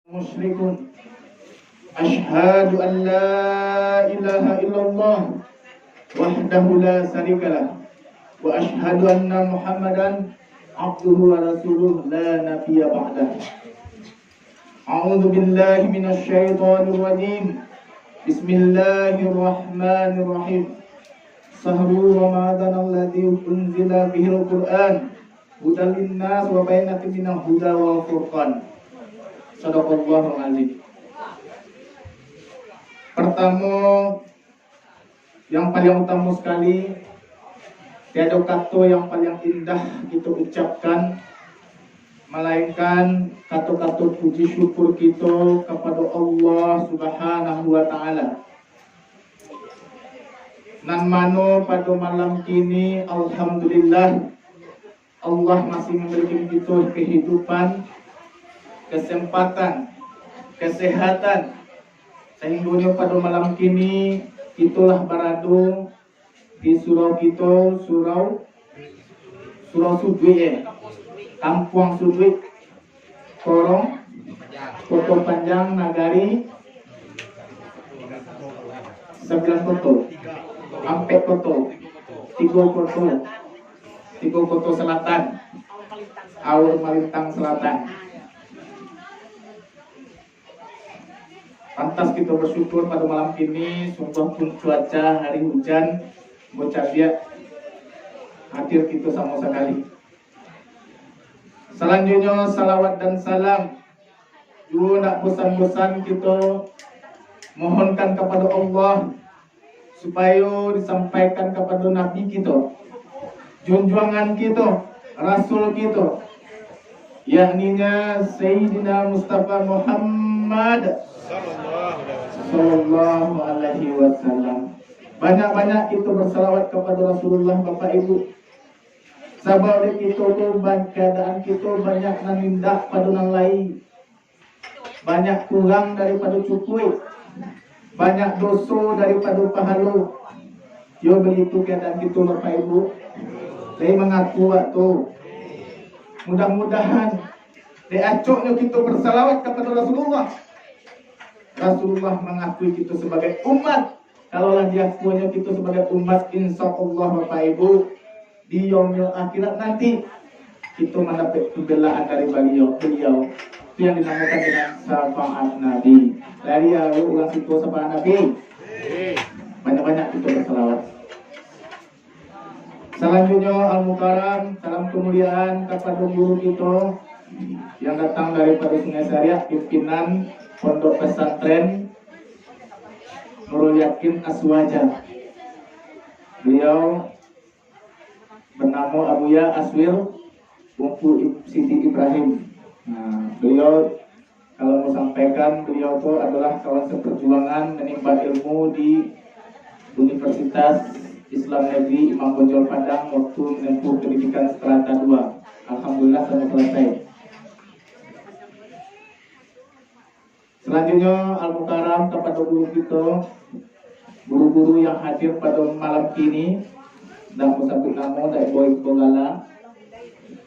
musyrikun. Asyhadu an la ilaha illallah wahdahu la syarikalah wa asyhadu anna Muhammadan abduhu wa rasuluh la nabiyya ba'dah. A'udzu billahi minasy syaithanir rajim. Bismillahirrahmanirrahim. Sahru Ramadan alladzi unzila bihil Qur'an hudan linnas wa bayyinatin minal huda wal furqan. Shadaqallahul azim. Pertama, yang paling utama sekali, tiada kata yang paling indah kita ucapkan melainkan kata-kata puji syukur kita kepada Allah Subhanahu wa taala. Nan mano pada malam kini alhamdulillah Allah masih memberikan kita kehidupan, kesempatan, kesehatan, sehingga pada malam kini itulah berada di surau kita, surau Sudwi, Kampung Sudwi, Korong, Kota Panjang, Nagari, 9 kota, Ampek kota, 3 kota selatan, Aur Malintang Selatan. Pantas kita bersyukur pada malam ini, sungguh pun cuaca hari hujan, bocah dia hadir kita sama sekali. Selanjutnya salawat dan salam juga nak bosan-bosan kita mohonkan kepada Allah supaya disampaikan kepada Nabi kita, junjungan kita, Rasul kita, yakninya Sayyidina Mustafa Muhammad Sallallahu alaihi wasallam. Banyak-banyak kita bersalawat kepada Rasulullah, Bapak Ibu. Sebab kita tu keadaan kita banyak nanindak pada orang lain, banyak kurang daripada cukup, banyak dosa daripada pahala. Yo begitu keadaan kita, Bapak Ibu. Saya mengaku waktu mudah-mudahan diacoknya kita bersalawat kepada Rasulullah. Rasulullah mengakui kita sebagai umat. Kalaulah diakuinya kita sebagai umat, insya Allah Bapak Ibu, di yaumil akhirat nanti kita mendapat pembelaan dari beliau. Itu yang dinamakan dengan syafaat Nabi. Dari ulang situ syafaat Nabi. Banyak-banyak kita bersalawat. Selanjutnya Al-Mukarram, salam kemuliaan kepada guru kita yang datang daripada Sungai Syariah, pimpinan Pondok Pesantren Nurul Yakin Aswaja. Beliau bernama Abuya Aswil Bungku Siti Ibrahim. Nah, beliau kalau mau sampaikan, beliau itu adalah kawan seperjuangan menimba ilmu di Universitas Islam Negeri Imam Bonjol Padang waktu menempuh pendidikan strata 2. Alhamdulillah sudah selesai. Selanjutnya Al-Mukarram kepada guru kita, guru-guru yang hadir pada malam ini, dan musabik nama dari Boy Bogala.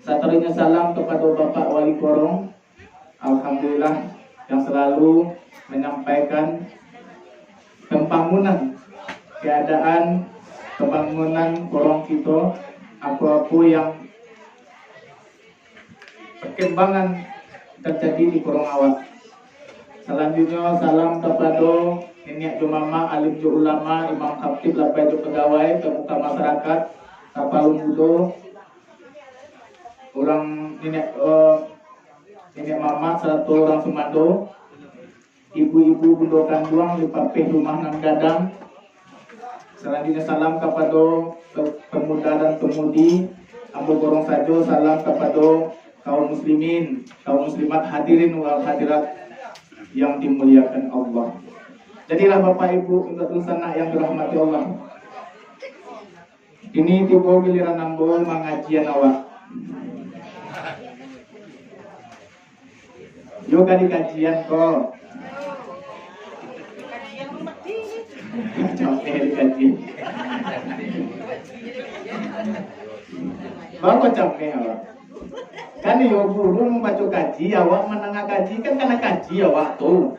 Satarnya salam kepada Bapak Wali Korong, alhamdulillah yang selalu menyampaikan pembangunan, keadaan pembangunan Korong kita, apa-apa yang perkembangan terjadi di Korong Awak. Selanjutnya salam kepada Nenek Jumama, alim ju ulama, imam khatib, lapai ju pegawai, pemuka masyarakat, kapal mudo, orang nenek mama, satu orang Sumando, ibu-ibu bundo kanduang di papih rumah Nang Gadang. Selanjutnya salam kepada pemuda dan pemudi Ambo Gorong Sajo, salam kepada kaum muslimin, kaum muslimat, hadirin wal hadirat yang dimuliakan Allah. Jadilah Bapak Ibu untuk sana yang dirahmati Allah. Ini tiba giliran nambol mengajian awak. Yoga di kajian kok. Capek di kajian. Bapak capek awak. Kan yo guru membaca kaji, awak menengah kaji kan karena kaji awak tuh.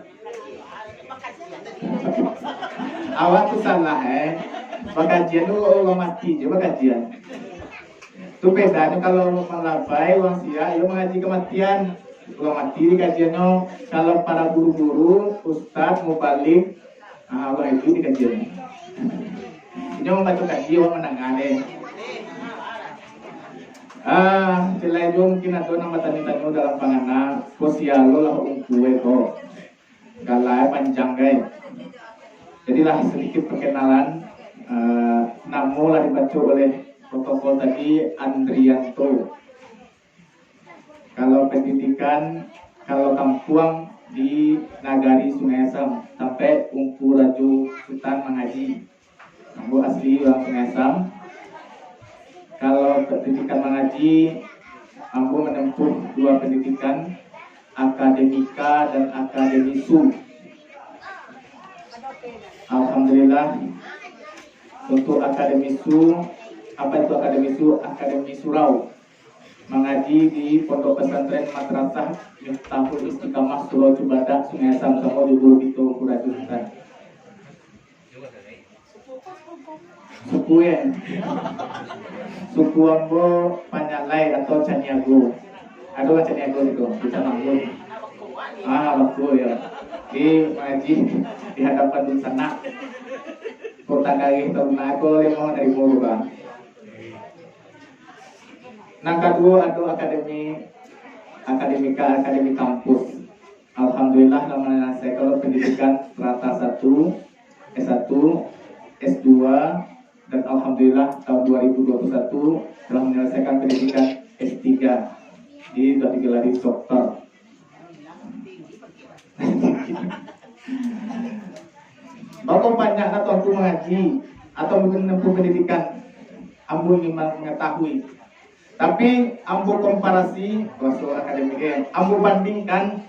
Awak tuh salah Bakajian tuh orang mati coba kajian. Itu bedanya kalau melabai orang sia, yo mengaji kematian. Orang mati di kajiannya. Kalau para guru-guru, ustadz, mubalik, orang itu di kajiannya. Ini orang baca kaji, orang menengah deh. Selain itu mungkin ada nama tanya-tanya dalam panganan sosial lah kue kok galai panjang guys. Jadilah sedikit perkenalan. Nama lah dibaca oleh protokol tadi Andrianto. Kalau pendidikan, kalau kampung di Nagari Sungai Asam sampai Ungku Raju Sultan mengaji. Ambo asli orang Sungai Asam. Kalau pendidikan mengaji, Ambo menempuh 2 pendidikan, akademika dan akademisu. Alhamdulillah, untuk akademisu, apa itu akademisu? Akademi Surau, mengaji di Pondok Pesantren Madrasah Miftahul Istiqamah Surau Cibadak Sungai Asam sama di Bulu Bito Kurajutan. Suku ya, suku Ambo Panyalai atau Caniago. Ada kan Caniago itu bisa nanggung. Waktu ya. Di mengaji di hadapan di sana. Kota kaki tahun aku yang mau dari Bulu bang. Nah kedua ada akademika akademi kampus. Alhamdulillah namanya saya kalau pendidikan strata 1, S1, S2 dan alhamdulillah tahun 2021 telah menyelesaikan pendidikan S3 di sudah digelari dokter. Bapak banyak atau aku mengaji atau menempuh pendidikan, ambo ingin mengetahui. Tapi ambo komparasi, seorang akademik, ambo bandingkan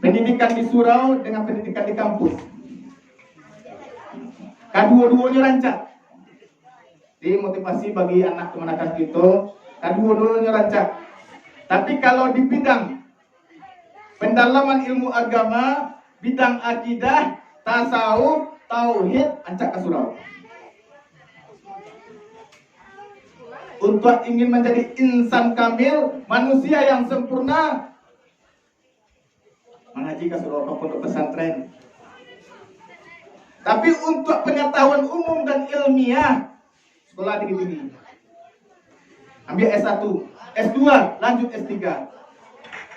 pendidikan di surau dengan pendidikan di kampus. Kedua-duanya rancak. Jadi motivasi bagi anak kemenakan kita, kedua-duanya rancak. Tapi kalau di bidang pendalaman ilmu agama, bidang akidah, tasawuf, tauhid, rancak ke surau. Untuk ingin menjadi insan kamil, manusia yang sempurna, mengaji ke surau pondok pesantren. Tapi untuk pengetahuan umum dan ilmiah, sekolah tinggi-tinggi. Ambil S1, S2, lanjut S3.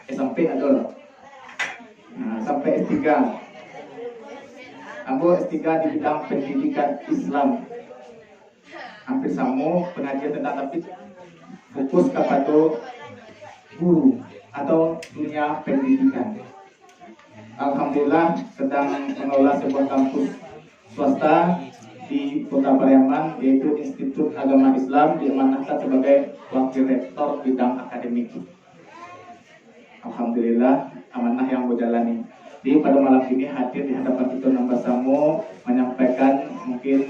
Sampai ada. Sampai S3. Ambil S3 di bidang pendidikan Islam. Hampir sama pengajian tentang tapi fokus kepada guru atau dunia pendidikan. Alhamdulillah sedang mengelola sebuah kampus swasta di Kota Pariaman, yaitu Institut Agama Islam, diamanahkan sebagai wakil rektor bidang akademik. Alhamdulillah amanah yang berjalani. Di pada malam ini hadir di hadapan kita Nambah Samo menyampaikan mungkin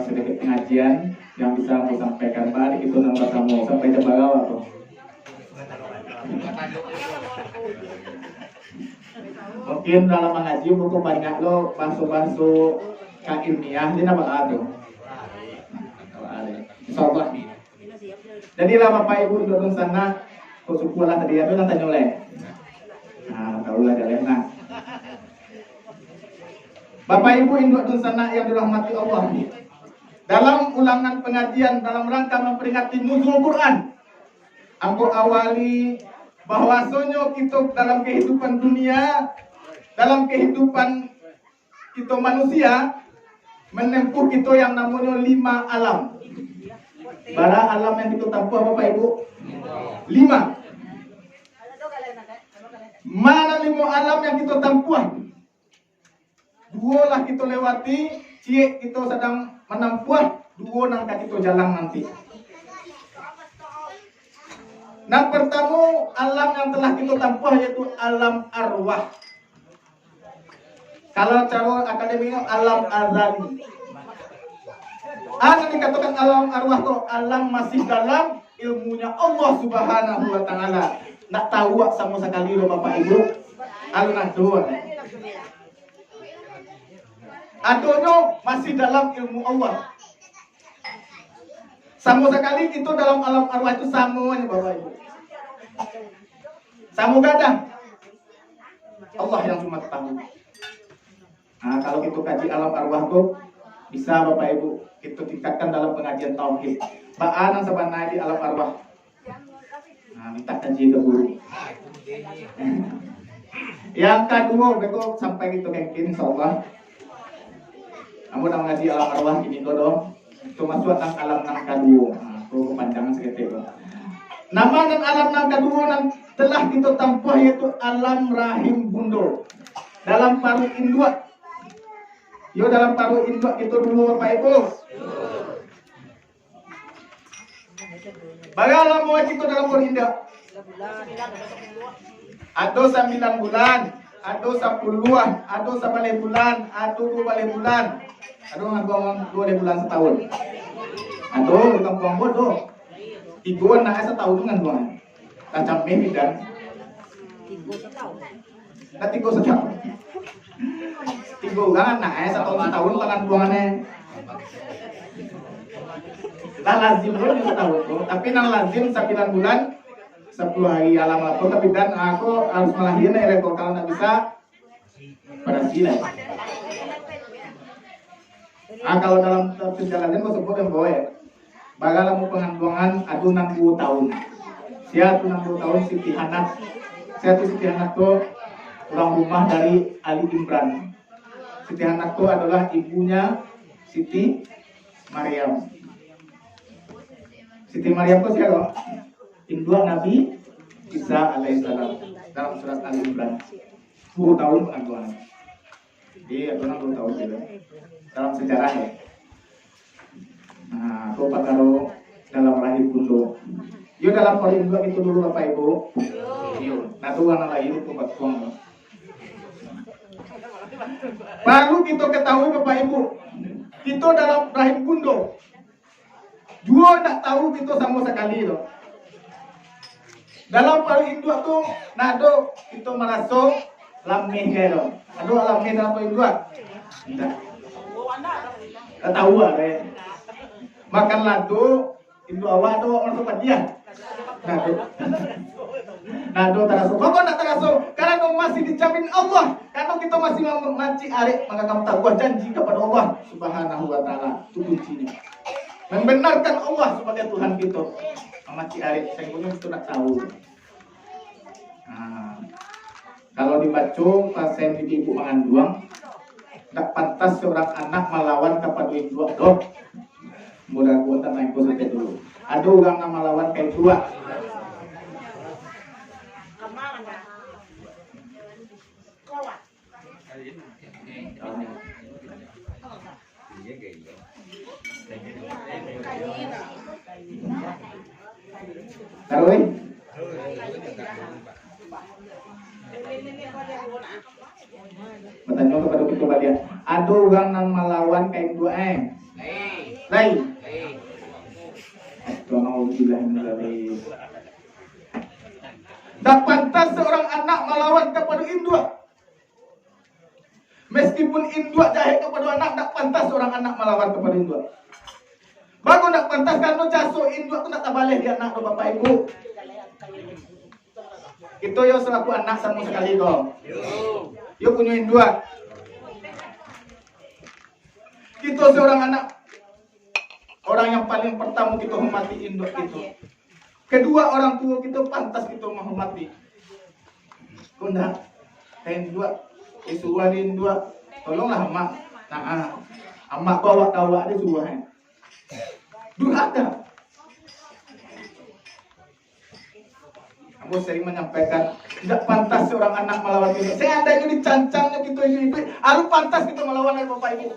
sedikit pengajian yang bisa aku sampaikan. Pak itu Nambah Samo sampai Jabarawa atau mungkin dalam mengaji buku banyak lo masuk-masuk ilmiah ini apa tuh? Insyaallah. Jadi lah Bapak Ibu di sana kusukulah tadi itu nanti nyoleh. Tahu lah jalan nah. Bapak Ibu induk sana yang dirahmati Allah. Dalam ulangan pengajian dalam rangka memperingati nuzul Quran, aku awali bahwasanya kita dalam kehidupan dunia, dalam kehidupan kita manusia, menempuh kita yang namanya 5 alam. Bara alam yang kita tempuh Bapak Ibu? 5. Mana 5 alam yang kita tempuh? 2 lah kita lewati, cie kita sedang menempuh, 2 nangka kita jalan nanti. Nah pertama alam yang telah kita tempuh yaitu alam arwah. Kalau cara akademiknya alam azali. Dikatakan alam arwah kok alam masih dalam ilmunya Allah Subhanahu wa taala. Nak tahu sama sekali lo Bapak Ibu. Alun adon. Adonyo masih dalam ilmu Allah. Sama sekali itu dalam alam arwah itu samuanya Bapak Ibu. Samu gadang. Allah yang cuma tahu. Nah, kalau itu kaji alam arwah tuh bisa Bapak Ibu itu tingkatkan dalam pengajian tauhid. Ba'ana sebenarnya di alam arwah. Nah, minta kaji ke guru. Yang kedua, beko sampai gitu kayak gini, insyaallah. Kamu udah ngaji alam arwah ini dong. Itu masuk nang alam nang kedua. Nah, tuh kepanjangan segitu. Nama dan alam nang kedua nang telah kita tempuh yaitu alam rahim bundo. Dalam paru induk. Yo dalam paru induk itu dulu Bapak Ibu. Bagaimana mau itu dalam paru induk? Ada 9 bulan, ada 10-an, ada 9 bulan, ada 2 bulan. Ada ngangguang 2 bulan setahun. Ada ngangguang bodoh. 3 nak setahun dengan buang. Kacang memi dan 3 setahun. Nah 3 setahun. 3 kan nak setahun tangan buangannya. Nah lazim dulu setahun tuh, tapi nang lazim 9 bulan 10 hari alam lapor, tapi dan aku harus melahirin rekor kalau nggak bisa pada sila. Ah kalau dalam perjalanan mau sebut yang boleh. Bagaimana mau penganduangan adu 60 tahun. Siapa 60 tahun Siti Hanak. Siapa Siti Hanak tuh orang rumah dari Ali Imran. Siti Hanak tuh adalah ibunya Siti Maryam. Siti Maryam tuh siapa? Induk Nabi Isa alaihissalam dalam surat Ali Imran. 10 tahun penganduangan. Jadi ada 60 tahun juga dalam sejarahnya. Nah, aku taruh dalam rahim bundo. Yo dalam rahim bundo itu dulu Bapak Ibu. Yo, nah tuh anak lahir itu buang. Baru kita ketahui Bapak Ibu, kita dalam rahim bundo. Juga tak tahu kita sama sekali loh. Dalam paru induk tuh, nado kita merasa lameh gitu. Aduh lameh dalam paru induk. Tidak. Tak tahu ada. Makan lado, induk awak tuh orang tempat dia. Nado teraso. Kok nak teraso? Karena kamu masih dijamin Allah. Karena kita masih mengaji arek, maka kamu tak buat janji kepada Allah Subhanahu wa taala. Itu kuncinya. Membenarkan Allah sebagai Tuhan kita. Mamaci arek saya punya itu nak tahu. Nah, kalau dibaca pasien ibu mengandung, tak pantas seorang anak melawan kepada ibu dok. Mudah-mudahan tanah ibu saja dulu. Ada orang yang melawan kayak dua. Taruh. Bertanya kepada kita balian. Ada orang yang melawan kain dua lain. Tak pantas seorang anak melawan kepada induk. Meskipun induk jahat kepada anak, tak pantas seorang anak melawan kepada induk. Bagus nak pantas karena jaso induk tu nak tabalik dia anak tu Bapak Ibu. Itu yo selaku anak sama sekali kau. Yo punya induk. Kita seorang anak, orang yang paling pertama kita hormati induk itu. Kedua orang tua kita pantas kita menghormati. Kau nak kain dua, isuan induk, tolonglah mak. Nah, amak bawa kawak dia suruhan. Durhaka. Aku sering menyampaikan tidak pantas seorang anak melawan kita. Saya ada ini dicancangnya gitu ini. Harus pantas kita melawan Bapak Ibu.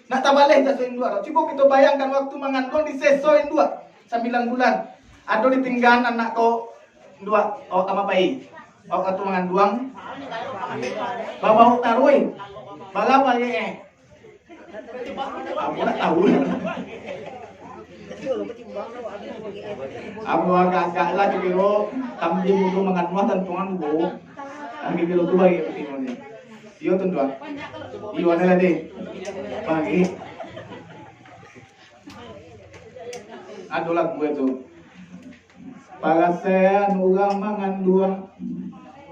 Nak tabaleh jatuhin dua. Coba kita bayangkan waktu mengandung disesoin 9 bulan. Ada ditinggal anak kau dua. Oh sama bayi. Oh waktu mengandung. Bawa taruhin. Bala balik Aku tak tahu. Aku agak-agak lah kilo tamji mutu menganwa tentuan bu. Lagi kilo tu bagi penting ni. Iyo tentuan. Iyo ada lagi. Bagi. Adulah gue tu. Parasean urang mangan dua.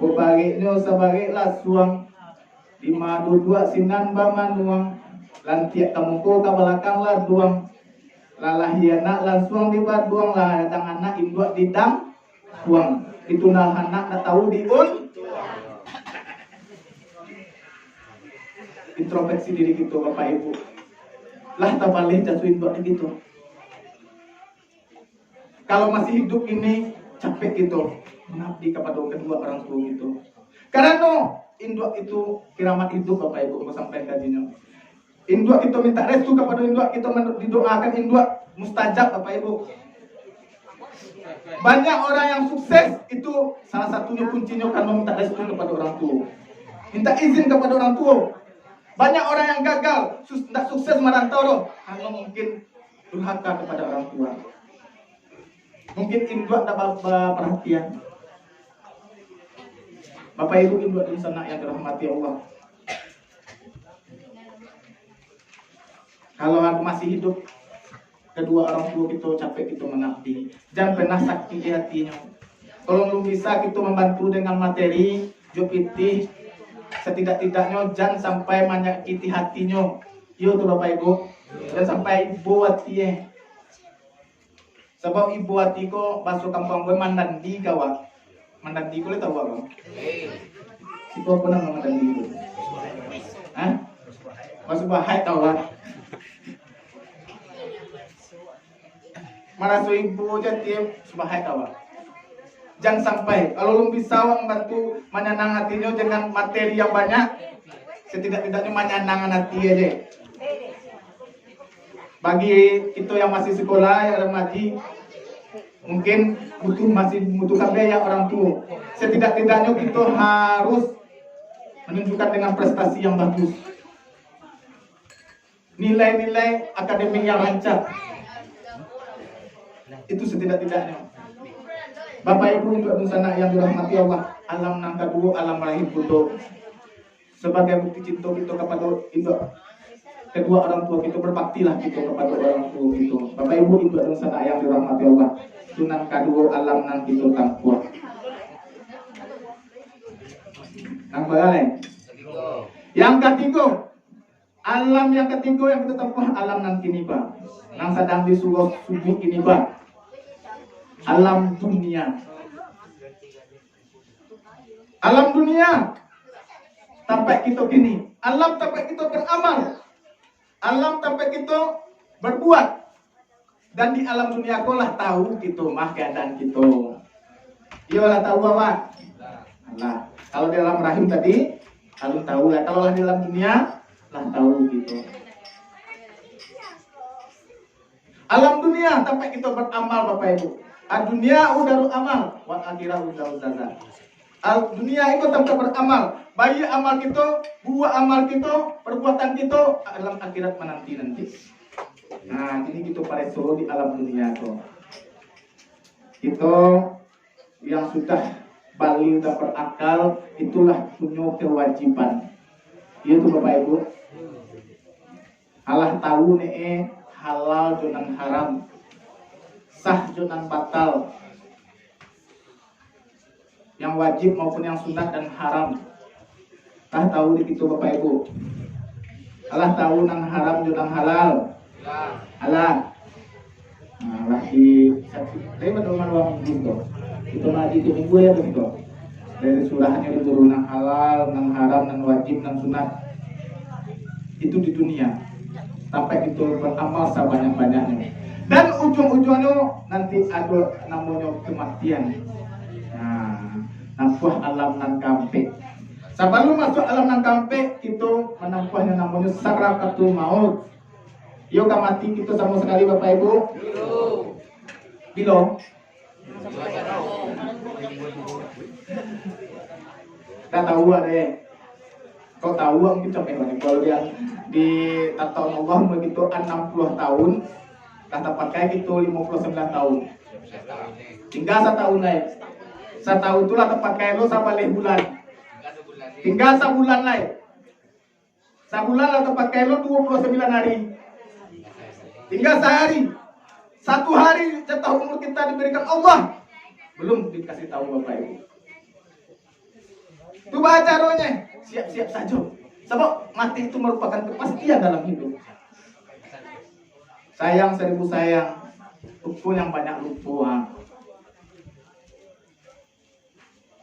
Kubagi nyo sabagi lasuang. Di madu dua sinan bamanuang. Lantiak kamuko kabalakang lah duang. Lalah hiana langsung di buang lah datang anak induk didang buang itu nah anak tak tahu diun introspeksi diri gitu bapak ibu lah tak balik jatuh induk gitu kalau masih hidup ini capek gitu mengabdi kepada kedua orang tua gitu karena no induk itu kiramat hidup bapak ibu mau sampai kajinya. Induk kita minta restu kepada induk kita didoakan induk mustajab Bapak Ibu. Banyak orang yang sukses itu salah satunya kuncinya karena minta restu kepada orang tua. Minta izin kepada orang tua. Banyak orang yang gagal tidak sukses merantau karena mungkin durhaka kepada orang tua. Mungkin induk tak perhatian. Bapak Ibu induk di sana yang dirahmati Allah. Kalau aku masih hidup, kedua orang tua kita capek kita mengabdi. Jangan pernah sakit di hatinya. Kalau belum bisa kita membantu dengan materi, jopiti, setidak-tidaknya jangan sampai menyakiti hatinya. Yo tuh Bapak Ibu, jangan sampai ibu hati Sebab ibu hati ko masuk kampung gue mandandi kawa. Mandandi ko le tahu apa? Itu apa nama mandandi itu? Hah? Masuk bahaya tahu lah. Maraso ibu jati subahai kawan. Jangan sampai kalau lu bisa membantu menyenang hatinya dengan materi yang banyak, setidak-tidaknya menyenangkan hati aja. Bagi itu yang masih sekolah yang ngaji, mungkin masih membutuhkan biaya orang tua. Setidak-tidaknya kita harus menunjukkan dengan prestasi yang bagus, nilai-nilai akademik yang lancar. Itu setidak-tidaknya. Bapak Ibu untuk sana yang dirahmati Allah, alam nang kedua alam rahim butuh. Sebagai bukti cinta kita kepada induk kedua orang tua kita, berbaktilah kita kepada orang tua kita. Bapak Ibu untuk sana yang dirahmati Allah, sunan kedua alam nang kita tampuah. Nang lain. Yang ketiga, alam yang ketiga yang kita tempuh alam nang kini Pak. Nang sedang disuruh subuh ini Pak. Alam dunia. Alam dunia. Sampai kita gini. Alam sampai kita beramal. Alam sampai kita berbuat. Dan di alam dunia kau lah tahu gitu mah keadaan kita. Iyalah tahu apa? Nah, kalau di alam rahim tadi, kalau tahu lah. Kalau di alam dunia, lah tahu gitu. Alam dunia sampai kita beramal Bapak Ibu. Dunia udah amal, wa akhirah udah zazat. Dunia itu tempat beramal. Bayi amal kita, buah amal kita, perbuatan kita alam akhirat menanti. Nah, ini kita pareso di alam dunia itu. Itu yang sudah balik dan berakal, itulah punya kewajiban. Itu Bapak Ibu. Allah tahu nih halal dan haram. Sah dan batal, yang wajib maupun yang sunat dan haram. Allah tahu di itu Bapak Ibu. Allah tahu nang haram dan halal. Allah. Nah, lagi saya berdoa uang minggu. Itu ngaji di minggu ya begitu. Dari surahnya diturun nang halal, nang haram, nang wajib, nang sunat. Itu di dunia. Sampai itu beramal sebanyak-banyaknya. Dan ujung-ujungnya nanti ada namanya kematian. Nah, nampuh alam nan kampe. Sebelum masuk alam nan kampe, itu menampuhnya namanya sakrakatul maut. Yo mati kita sama sekali Bapak Ibu. Bilo. Kita tahu ada. Kau tahu mungkin sampai mana? Kalau dia di tahun Allah begitu 60 tahun. Kata pakai itu 59 tahun. Tinggal 1 tahun lain. 1 tahun itulah terpakai lo sampai bulan. Tinggal sebulan lain. Sebulan lah terpakai lo 29 hari. Tinggal sehari. 1 hari jatah umur kita diberikan Allah. Belum dikasih tahu Bapak Ibu. Itu baca doanya. Siap-siap saja. Sebab mati itu merupakan kepastian dalam hidup. Sayang 1000 sayang. Lupa yang banyak lupa.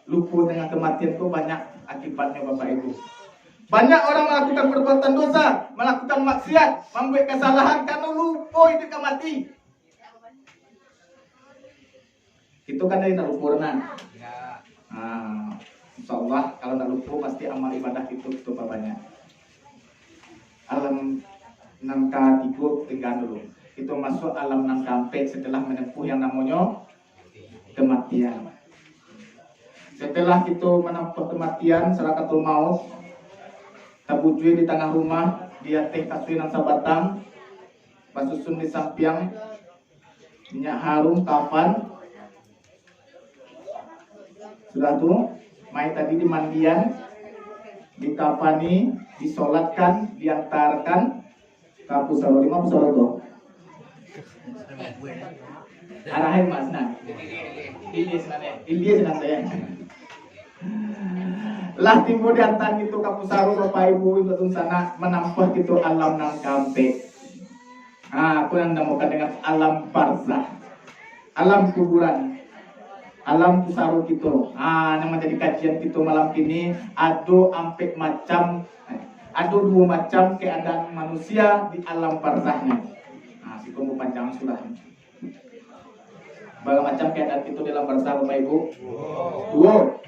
Lupa dengan kematian itu banyak akibatnya Bapak Ibu. Banyak orang melakukan perbuatan dosa, melakukan maksiat, membuat kesalahan karena lupa itu mati. Itu kan dari tak lupa renan. Insya Allah kalau tak lupa pasti amal ibadah itu banyak. Alam nangka tiku tinggal dulu. Itu masuk alam nangka setelah menempuh yang namanya kematian. Setelah itu menempuh kematian, salakatul maut, tabujui di tengah rumah, dia teh kasuinan sabatang, basusun di sampiang, minyak harum, kafan. Sudah tuh, mai tadi dimandian, dikafani, disolatkan, diantarkan ke pusaro. 5 pusaro tuh. Arahin mas nah. Ini senang saya. Lah timbul diantar gitu ke pusaro Bapak Ibu itu sana menampah gitu alam nang kampe. Aku yang namakan dengan alam barzah, alam kuburan, alam pusaro gitu. Yang menjadi kajian gitu malam ini ada 2 macam keadaan manusia di alam barzahnya. Si kumbu panjang sudah. Berapa macam keadaan itu di alam barzah Bapak Ibu? 2.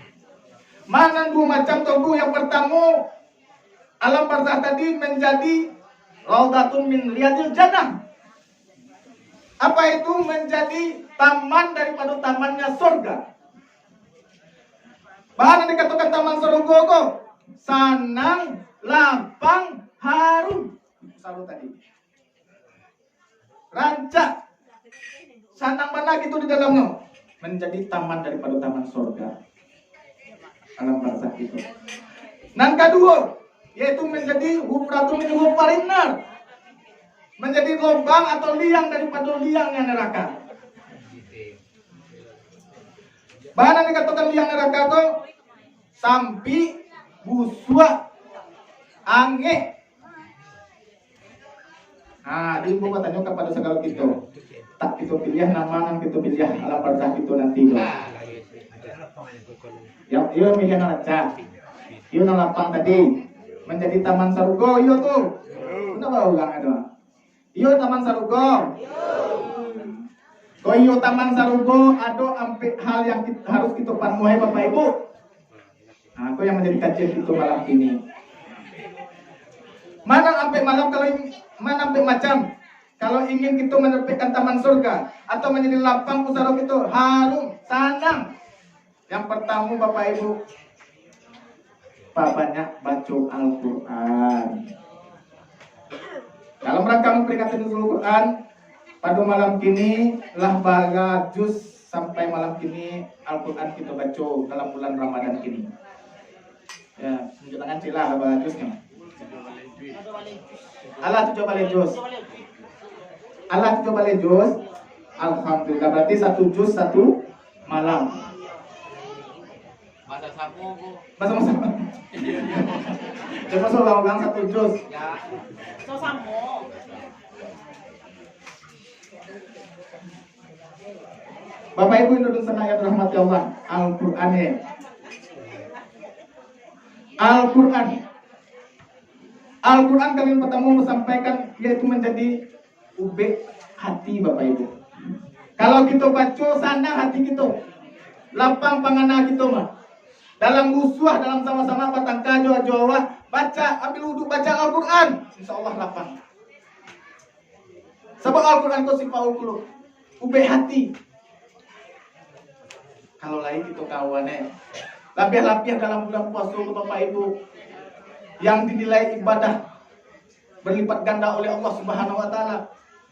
Mana 2 macam tuh? Yang pertama, alam barzah tadi menjadi raudatun min riyadil jannah. Apa itu? Menjadi taman daripada tamannya surga. Bahan yang dikatakan taman surga kok sanang, lapang, harum. Selalu tadi. Rancak. Sanang mana gitu di dalamnya? Menjadi taman daripada taman surga. Alam barzah itu. Yang kedua, yaitu menjadi hufratun min hufarin nar. Menjadi lubang atau liang daripada liangnya neraka. Bahan yang dikatakan liang neraka itu sampi, buswa, ange. Di ibu katanya kepada segala kita. Tak kita pilih nama yang kita pilih alam barzah itu nanti. Yang iya milih nalaca, iya nalapang tadi menjadi taman sarugo, iya tuh. Kenapa ulang ada? Iya taman sarugo. Kau iya taman sarugo ada ampe hal yang harus kita panuhi Bapak Ibu. Aku yang menjadi kajian itu malam ini. Mana ampe malam mana ampe macam? Kalau ingin kita menerbitkan taman surga atau menjadi lapang pusaro itu harum, sanang. Yang pertama Bapak Ibu, banyak baca Al-Quran. Dalam rangka memperingati Al-Quran, pada malam kini lah baga juz sampai malam kini Al-Quran kita baca dalam bulan Ramadan kini. Ya, menjelaskan sila baga juznya. Allah tujuh balik juz. Allah tujuh balik juz. Alhamdulillah berarti 1 juz 1 malam. Masa coba ulang 1 juz. Ya. So samo. Bapak Ibu Indonesia yang dirahmati Allah, Al-Qur'an ya. Al-Qur'an kalian pertama sampaikan yaitu menjadi ubek hati Bapak Ibu. Kalau kita baca sana hati kita, lapang pangana kita mah. Dalam usuah, dalam sama-sama patangka Jawa, baca, ambil wudhu baca Al-Quran, insya Allah lapang. Sebab Al-Quran itu sifaul qulub, ubek hati. Kalau lain itu kawannya, lapiah-lapiah dalam bulan puasa Bapak Ibu, yang dinilai ibadah berlipat ganda oleh Allah Subhanahu Wa Taala.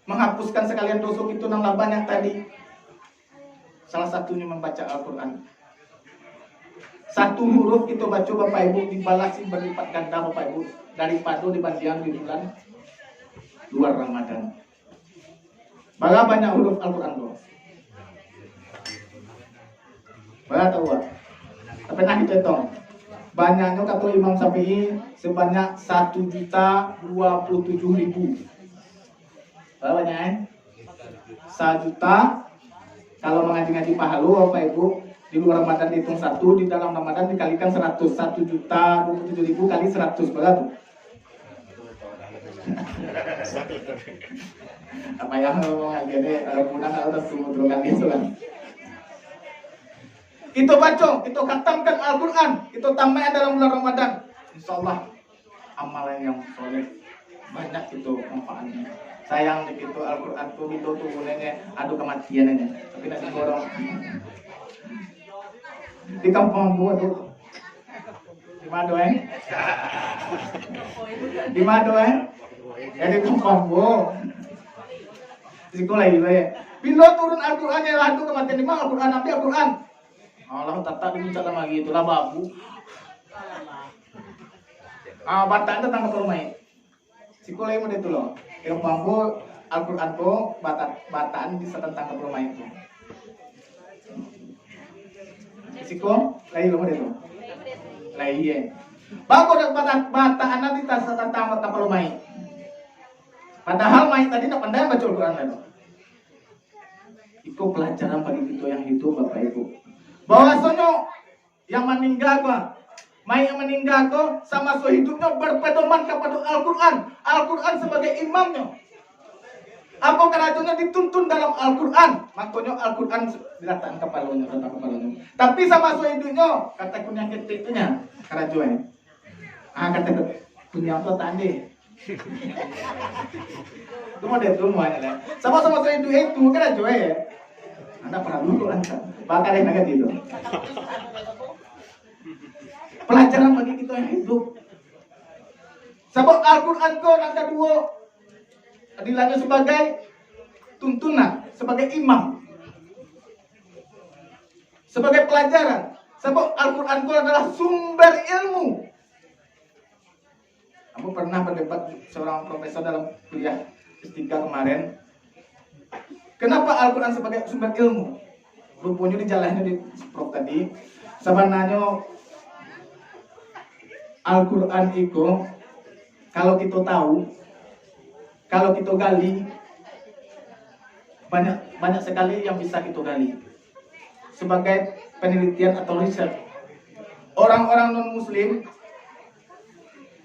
menghapuskan sekalian dosa itu nang lah banyak tadi. Salah satunya membaca Al-Quran. Satu huruf itu baca Bapak Ibu dibalasi berlipat ganda Bapak Ibu daripada dibandingkan di bulan luar Ramadan. Berapa banyak huruf Al-Quran tuh? Berapa tahu Pak? Pernah kita hitung. Banyaknya kata Imam Syafi'i sebanyak 1.027.000. Berapa banyak? 1 juta. Kalau mengaji-ngaji pahala Bapak Ibu di luar Ramadan dihitung 1, di dalam Ramadan dikalikan 100. 1.027.000 kali 100 berapa? Apa yang ngomong gini, punah harus tunggu kali itu kan. Kita baca, kita khatamkan Al-Quran, kita tambahkan dalam bulan Ramadan. Insya Allah amalan yang soleh banyak itu manfaatnya. Sayang di itu Al-Quran tuh itu tuh gunanya adu kematian aja. Tapi nanti borong di kampung gua tuh di mana di mana ya di kampung gua di sekolah juga ya. Bila turun Al-Quran yang adu kematian di mana Al-Quran nabi Al-Quran. Allah tata diminta sama gitu lah babu. Bataan tentang permai. Sekolah yang itu loh. Yang mampu Al-Quran tuh bataan bisa tentang permai itu. Siko, lagi loh itu. Lagi ya. Bagus bataan nanti tentang permai. Padahal mai tadi tak pandai baca Al-Quran itu. Itu pelajaran bagi kita yang hidup Bapak Ibu. Bahwasanya yang meninggal yang meninggal sama hidupnya berpedoman kepada Al-Quran. Al-Quran sebagai imamnya. Apa keracunya dituntun dalam Al-Quran. Makanya Al-Quran diletakkan kepalanya. Tapi sama hidupnya kata punya ketiknya keracuan. Kata punya apa tadi? Itu mau dia tuh ya. Sama-sama hidup itu keracuan ya. Anda pernah dulu anda bakal yang agak itu. Pelajaran bagi kita yang hidup. Sebab Al-Quran kau yang kedua adilahnya sebagai tuntunan, sebagai imam, sebagai pelajaran. Sebab Al-Quran kau adalah sumber ilmu. Aku pernah berdebat seorang profesor dalam kuliah S3 kemarin. Kenapa Al-Quran sebagai sumber ilmu? Rupanya di jalannya di Prof tadi. Sebenarnya Al-Quran itu kalau kita tahu, kalau kita gali, banyak sekali yang bisa kita gali. Sebagai penelitian atau riset. Orang-orang non-muslim,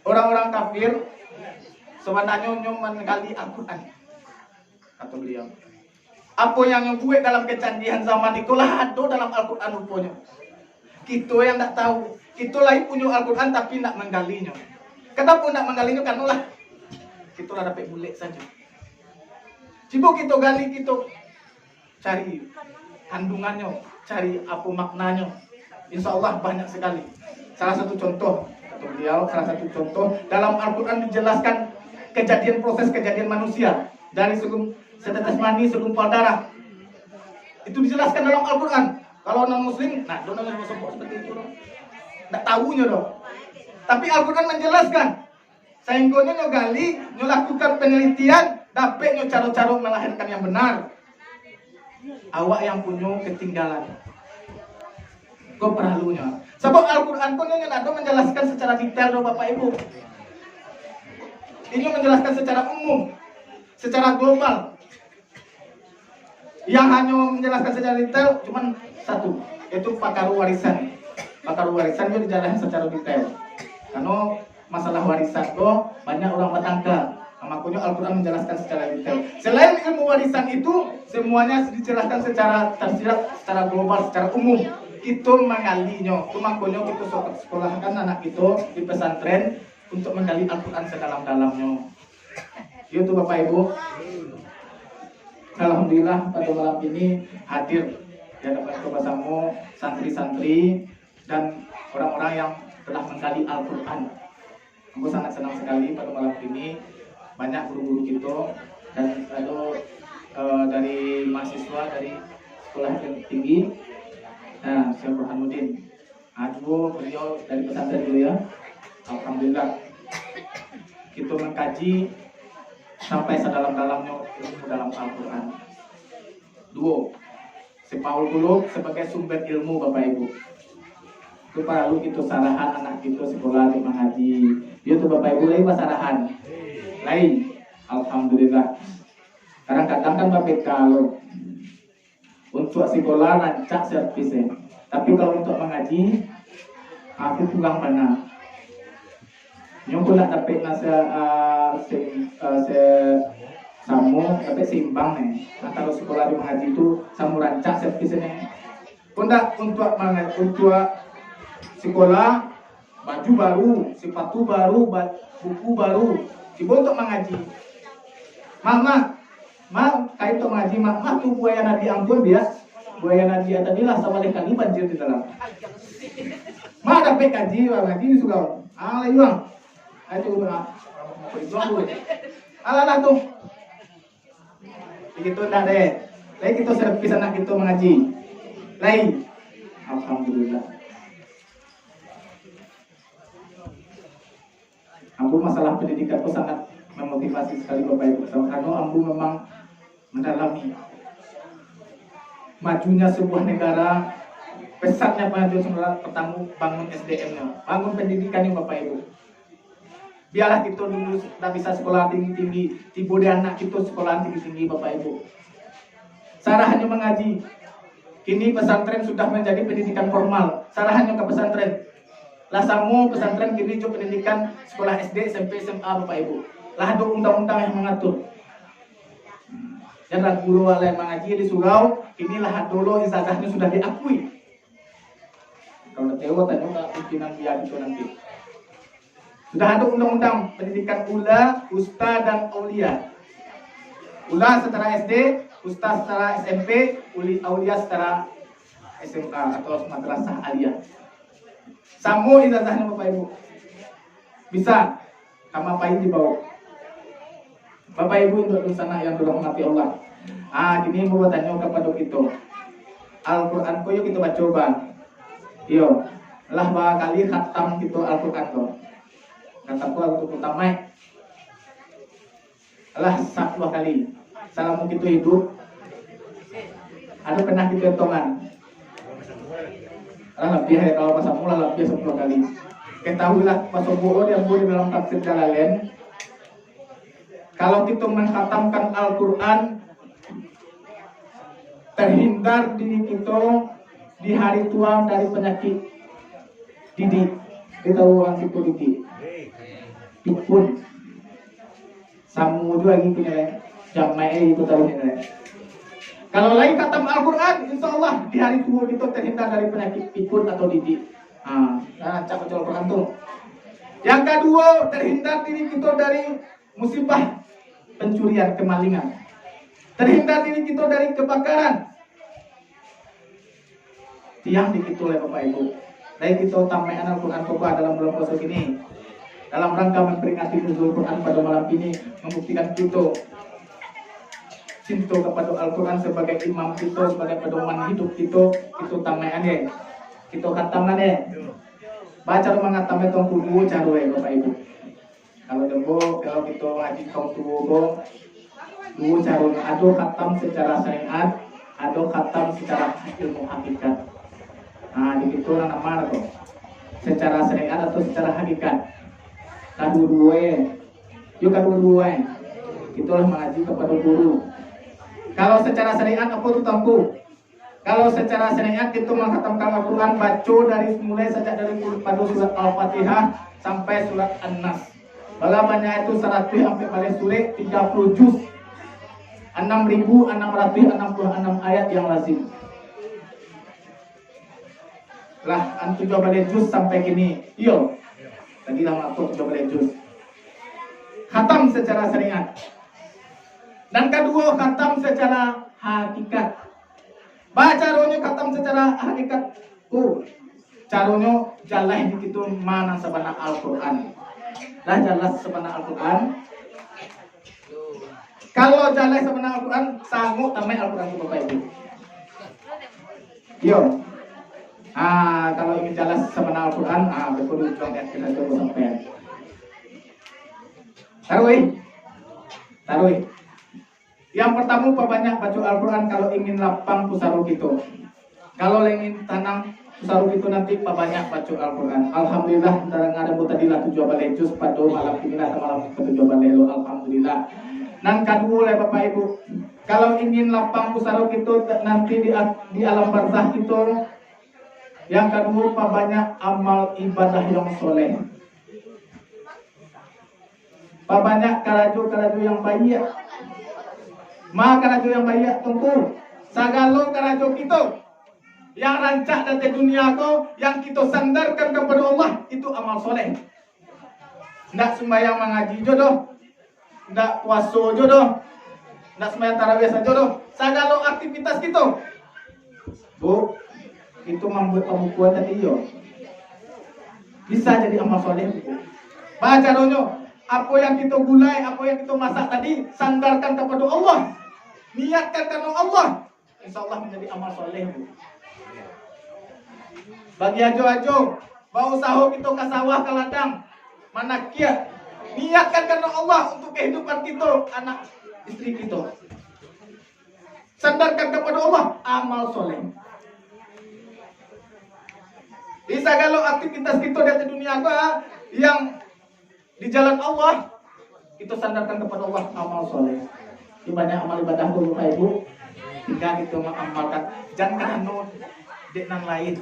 orang-orang kafir, sebenarnya menggali Al-Quran. Kata beliau. Apa yang gue dalam kecanggihan zaman itulah ada dalam Al-Quran rupanya. Kita yang tak tahu. Kita lagi punya Al-Quran tapi nak menggalinya. Kenapa nak menggalinya? Karena lah kita lah dapat bulik saja. Coba kita gali, kita cari kandungannya, cari apa maknanya. Insya Allah banyak sekali. Salah satu contoh, kata beliau, salah satu contoh dalam Al-Quran dijelaskan proses kejadian manusia dari setetes mani, segumpal darah. Itu dijelaskan dalam Al-Quran. Kalau non-muslim, nah, donanya seperti itu. Nggak tahunya dong. Tapi Al-Quran menjelaskan. Sehingga nyo gali, nyo lakukan penelitian, dapat nyo cara-cara melahirkan yang benar. Awak yang punya ketinggalan. Kau perlunya. Sebab Al-Quran pun yang ada menjelaskan secara detail dong Bapak Ibu. Ini menjelaskan secara umum, secara global. Yang hanya menjelaskan secara detail cuma satu, yaitu pakar warisan. Pakar warisan itu dijelaskan secara detail. Karena masalah warisan itu banyak orang bertangka. Makanya Al-Quran menjelaskan secara detail. Selain ilmu warisan itu, semuanya dijelaskan secara tersirat, secara global, secara umum. Itu mengalinya. Itu makanya kita sekolahkan anak itu di pesantren untuk menggali Al-Quran sedalam-dalamnya. Itu Bapak Ibu. Alhamdulillah pada malam ini hadir di hadapan bersama santri-santri dan orang-orang yang telah menggali Al-Quran. Aku sangat senang sekali pada malam ini banyak guru-guru kita dan lalu dari mahasiswa dari sekolah yang tinggi. Nah, Syekh Burhanuddin. Aduh, beliau dari pesantren dulu ya. Alhamdulillah. Kita mengkaji sampai sedalam-dalamnya ilmu dalam Al-Quran. Dua, sepaul dulu sebagai sumber ilmu Bapak Ibu. Itu perlu kita sarahan anak kita sekolah di mengaji. Dia tuh Bapak Ibu lain pasarahan. Lain. Alhamdulillah. Kadang-kadang kan Bapak kalau untuk sekolah rancak servisnya. Tapi kalau untuk mengaji, aku kurang mana. Yang pula dapat nasa samu tapi seimbang nih antara sekolah di mengaji itu samu rancak servisnya. Untuk sekolah baju baru, sepatu baru, buku baru. Coba untuk mengaji. Mak, kait untuk mengaji, mak tuh buaya Nabi ampun bias. Buaya Nabi tadi lah sama kali banjir di dalam. Mak dapat kaji, ngaji suka. Alah yuang. Ayo udah berjuang dulu. Alah tuh. Begitu dah deh. Lain kita servis anak kita mengaji. Lain. Alhamdulillah. Ambu masalah pendidikan itu sangat memotivasi sekali Bapak Ibu. Karena Ambu memang mendalami majunya sebuah negara, pesatnya majunya pertama bangun SDM-nya, bangun pendidikannya Bapak Ibu. Biarlah kita dulu sudah bisa sekolah tinggi-tinggi, tiba di anak kita sekolah tinggi-tinggi Bapak Ibu. Sarah hanya mengaji. Kini pesantren sudah menjadi pendidikan formal. Sarah hanya ke pesantren. Lasamu pesantren kini juga pendidikan sekolah SD, SMP, SMA Bapak Ibu. Lah ada undang-undang yang mengatur. Dan guru oleh mengaji di surau, inilah dulu ijazahnya sudah diakui. Kalau Tewa tanya ke pimpinan biar itu nanti. Sudah ada undang-undang pendidikan ula, usta dan aulia. Ula secara SD, usta secara SMP, aulia secara SMA atau madrasah aliyah. Samu ijazahnya Bapak Ibu. Bisa sama paling dibawa. Bapak Ibu untuk sana yang dirahmati Allah. Ini mau bertanya kepada kita. Al-Quran ko yuk kita baca coba. Yo, lah kali khatam kita Al-Quran ko. Kataku aku pertama lah 10 kali. Salamu kita hidup. Ada pernah kita hitungan. Lebih ya kalau pas mula lebih 10 kali. Ketahuilah pasobuo yang boleh dalam tafsir Jalalain. Kalau kita mengkhatamkan Al-Quran, terhindar diri kita di hari tua dari penyakit didik. Kita orang situ didik. Pikun samu juga gitu ya, jamai itu tahu ini. Kalau lain khatam Al-Quran, insya Allah di hari tua kita terhindar dari penyakit pikun atau didik. Cak Al-Quran tuh. Yang kedua, terhindar diri kita dari musibah pencurian, kemalingan. Terhindar diri kita dari kebakaran. Tiang dikit oleh Bapak Ibu. Dan kita tamaian Al-Quran Toba dalam bulan puasa ini. Dalam rangka memperingati nuzul Quran pada malam ini, membuktikan kita cinta kepada Al-Quran sebagai imam kita, sebagai pedoman hidup kita, itu tamaian ya. Kita katakan ya. Baca mengatamai tongku dua cara ya Bapak Ibu. Kalau demo, kalau kita ngaji kau dua cara. Ada khatam secara syariat, ada khatam secara ilmu hakikat. Di situ nama tuh. Secara syariat atau secara hakikat. Kedua-dua. Yuk kedua-dua. Itulah mengaji kepada guru. Kalau secara syariat apa itu tangku? Kalau secara syariat itu menghatamkan Al-Quran baca dari mulai sejak dari pada surat Al-Fatihah sampai surat An-Nas. Bagaimana itu 100 sampai pada surat 30 juz. 6.666 ayat yang lazim. Lah antu coba juz sampai kini. Yo. Tadi lama aku coba juz. Khatam secara syariat. Dan kedua khatam secara hakikat. Baca ronya khatam secara hakikat. Caranya jalan itu mana sebenarnya Al-Quran. Lah jelas sebenarnya Al-Quran. Kalau jalan sama Al-Quran, sanggup tamai Al-Quran itu Bapak Ibu. Yo. Kalau ingin jalan sama Al-Quran, betul ujung ya kita coba sampai. Taruh. Yang pertama banyak baca Al-Quran kalau ingin lapang pusaru gitu. Kalau ingin tanam pusaru gitu nanti banyak baca Al-Quran. Alhamdulillah ada tadi lah 7 balai juz pada malam ini lah malam ke 7 balai lo. Alhamdulillah. Nan kedua lah Bapak Ibu. Kalau ingin lapang pusaru gitu nanti di alam barzah itu. Yang kedua banyak amal ibadah yang soleh. Banyak karaju yang baik. Karaju yang baik tentu. Sagalo karaju kita yang rancak dari dunia ko, yang kita sandarkan kepada Allah itu amal soleh. Tidak sembahyang mengaji jodoh, tidak puasa jodoh, tidak sembahyang tarawih saja jodoh. Sagalo aktivitas kita, Bu, itu membuat kamu kuat tadi yo. Bisa jadi amal soleh. Baca dono. Apa yang kita gulai, apa yang kita masak tadi, sandarkan kepada Allah. Niatkan karena Allah. Insya Allah menjadi amal soleh. Bagi ajo-ajo, bau sahur kita ke sawah ke ladang. Mana kia? Niatkan karena Allah untuk kehidupan kita, anak istri kita. Sandarkan kepada Allah, amal soleh. Bisa kalau aktivitas kita di dunia yang di jalan Allah itu sandarkan kepada Allah amal soleh. Ibadah amal ibadah dulu Bapak Ibu. Hingga kita mengamalkan jangan anu deknan lain.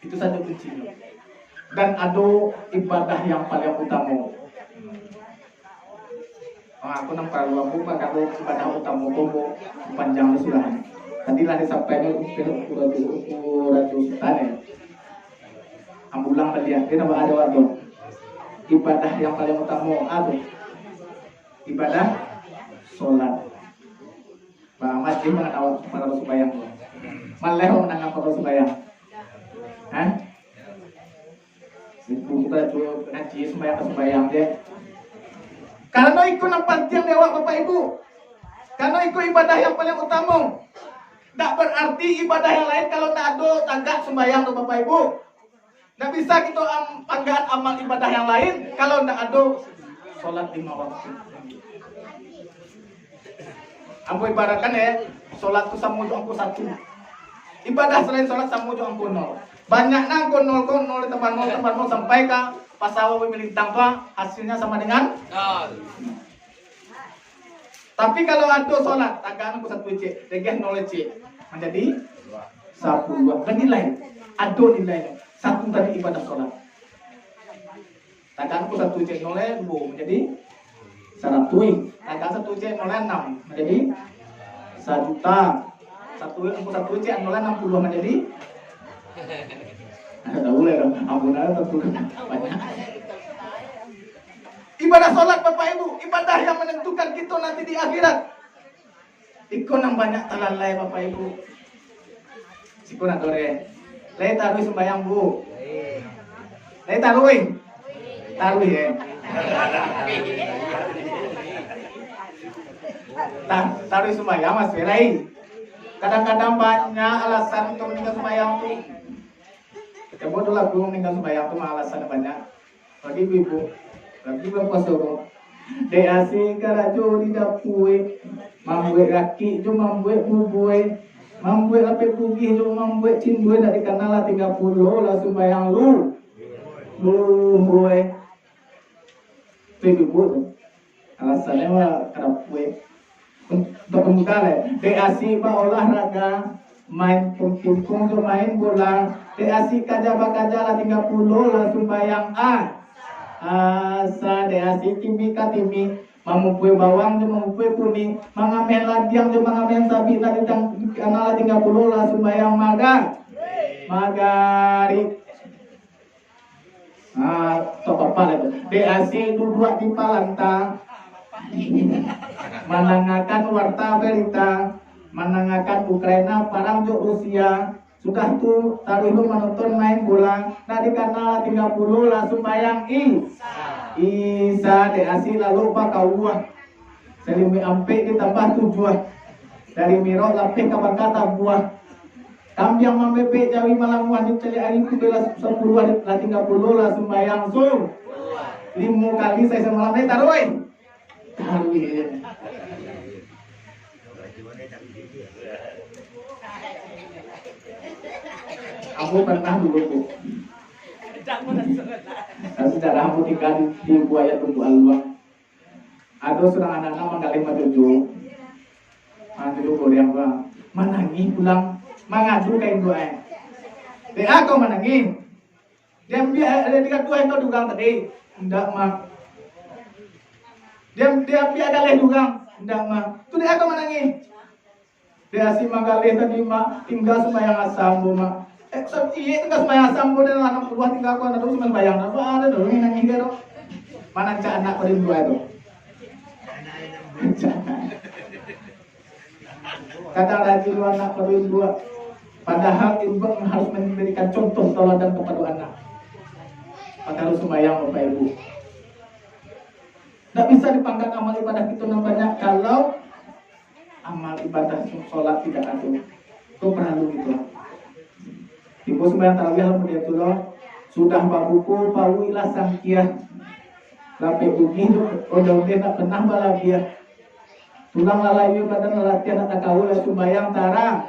Itu saja kuncinya. Dan ada ibadah yang paling utama. Aku nampak luar kalau ibadah utama itu panjang sudah. Tadi lah disampaikan Ratu Sultan. Ambulang melihat dia ada waktu. Ibadah yang paling utama apa? Ibadah sholat. Bang Masjid mengatakan para sembahyang. Malah menangkap para sembahyang. Itu kita cuy ngaji sembahyang deh. Karena ikut nampak tiang dewa Bapak Ibu. Karena ikut ibadah yang paling utama. Tak berarti ibadah yang lain kalau tak ada tagak sembahyang tuh Bapak Ibu. Nggak bisa kita panggaan amal ibadah yang lain kalau nggak ada sholat 5 waktu. Aku ibaratkan ya, sholat itu sama aku 1. Ibadah selain sholat sama aku 0. Banyak nangko 0 di tempat 0 sampai ke pasawa pemilik tanpa hasilnya sama dengan 0. Tapi kalau ada sholat, tagaan aku 1 C, tegeh 0 C, menjadi 1 2. Dan nilai, ada nilainya. 1 tadi ibadah sholat. Tagaan aku 1 C 0 2 menjadi 100. Tagaan 1 C 0 6 menjadi 1 juta. 1 C 0 60 menjadi. Ada boleh dong. Ampunlah tentu banyak. Ibadah sholat Bapak Ibu, ibadah yang menentukan kita nanti di akhirat. Ikon yang banyak talalai Bapak Ibu. Sikon adore. Lei taruh sembahyang Bu. Lei taruh ya. Taruh sembahyang Mas Lei. Kadang-kadang banyak alasan untuk meninggal sembahyang tuh. Coba dulu aku meninggal sembahyang tuh alasan banyak. Bagi ibu, lagi belum puasa kok. DAC karajo di dapur, membuat kaki itu membuat bubui. Mambuet lapik pugih lu mambuet cindue dari kanal 30 langsung bayang lu gue ibu alasannya mah kerap gue untuk pembukaan DAC pak olahraga main pungkung tuh main bola DAC kaja bakaja 30 langsung bayang asa DAC timika timi mamupui bawang jo mamupui kuning mangamen ladiang jo mangamen sapi tadi kanal 30 langsung bayang magari top apa itu DAC duduk di palanta menangakan warta berita menangakan Ukraina perang jo Rusia sudah tuh taruh lu menonton main bola nah di kanal 30 langsung bayang Isa DAC lalu pak kauah Selimi ampe ditambah 7. Dari miro lapih kapan kata buah. Kambiang mambepe jawi malam wajib celi hari ku bela 10 hari lah 30 lah sembayang sum. 5 kali saya semalam ini taruh. Aku pernah dulu bu. Sejarah aku tinggal di buaya tunggu aluang. Ada seorang anak-anak menggali majuju. Majuju Korea bang. Manangi pulang mengadu kain doa. Dia kau manangi. Dia ada 3 dua yang kau dugang tadi. Tidak mak. Dia galih dugang. Tidak mak. Tu dia kau manangi. Dia si manggalih tadi mak tinggal sembahyang asam bu mak. Iya tinggal sembahyang asam bu dan anak buah tinggal kau ada sembahyang sembahyang. Apa ada dong yang nangis kau? Mana cak anak kau di dua itu? Kadang rajin anak kau di dua. Padahal ibu harus memberikan contoh teladan kepada anak. Maka harus sembahyang Bapak Ibu. Tidak bisa dipandang amal ibadah itu namanya kalau amal ibadah sholat tidak ada. Itu perlu gitu. Ibu sembahyang tarawih alhamdulillah sudah babuku pauilah sangkiah. Lape bugi udah tak pernah balagia. Tulang lalayu badan latihan tak kau lah sembahyang tarang.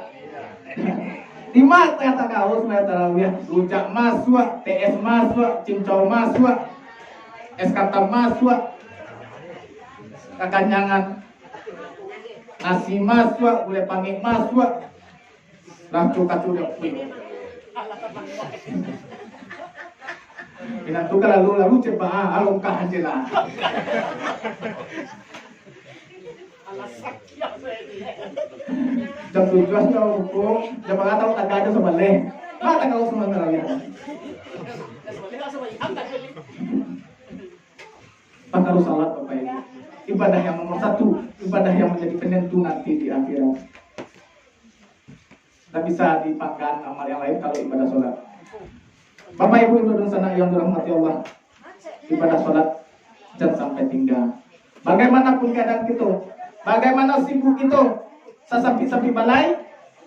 Di mata kata kau sembahyang tarawih rujak masuk, TS masuk, cincau masuk, es kata masuk, kekanyangan nasi masuk, boleh panggil masuk, langsung kacau dia ping. Inatu lalu coba alungkah aja lah. Jam 7 kau buku, jam berapa tahu tak ada sebalik. Mana kau semua terawih? Maka harus salat Bapak Ibu. Ibadah yang nomor 1, ibadah yang menjadi penentu nanti di akhirat. Tak bisa dipangkan amal yang lain kalau ibadah sholat. Bapak Ibu dan sana yang dirahmati Allah, ibadah sholat jangan sampai tinggal. Bagaimanapun keadaan kita, bagaimana sibuk itu, sasapi-sapi balai,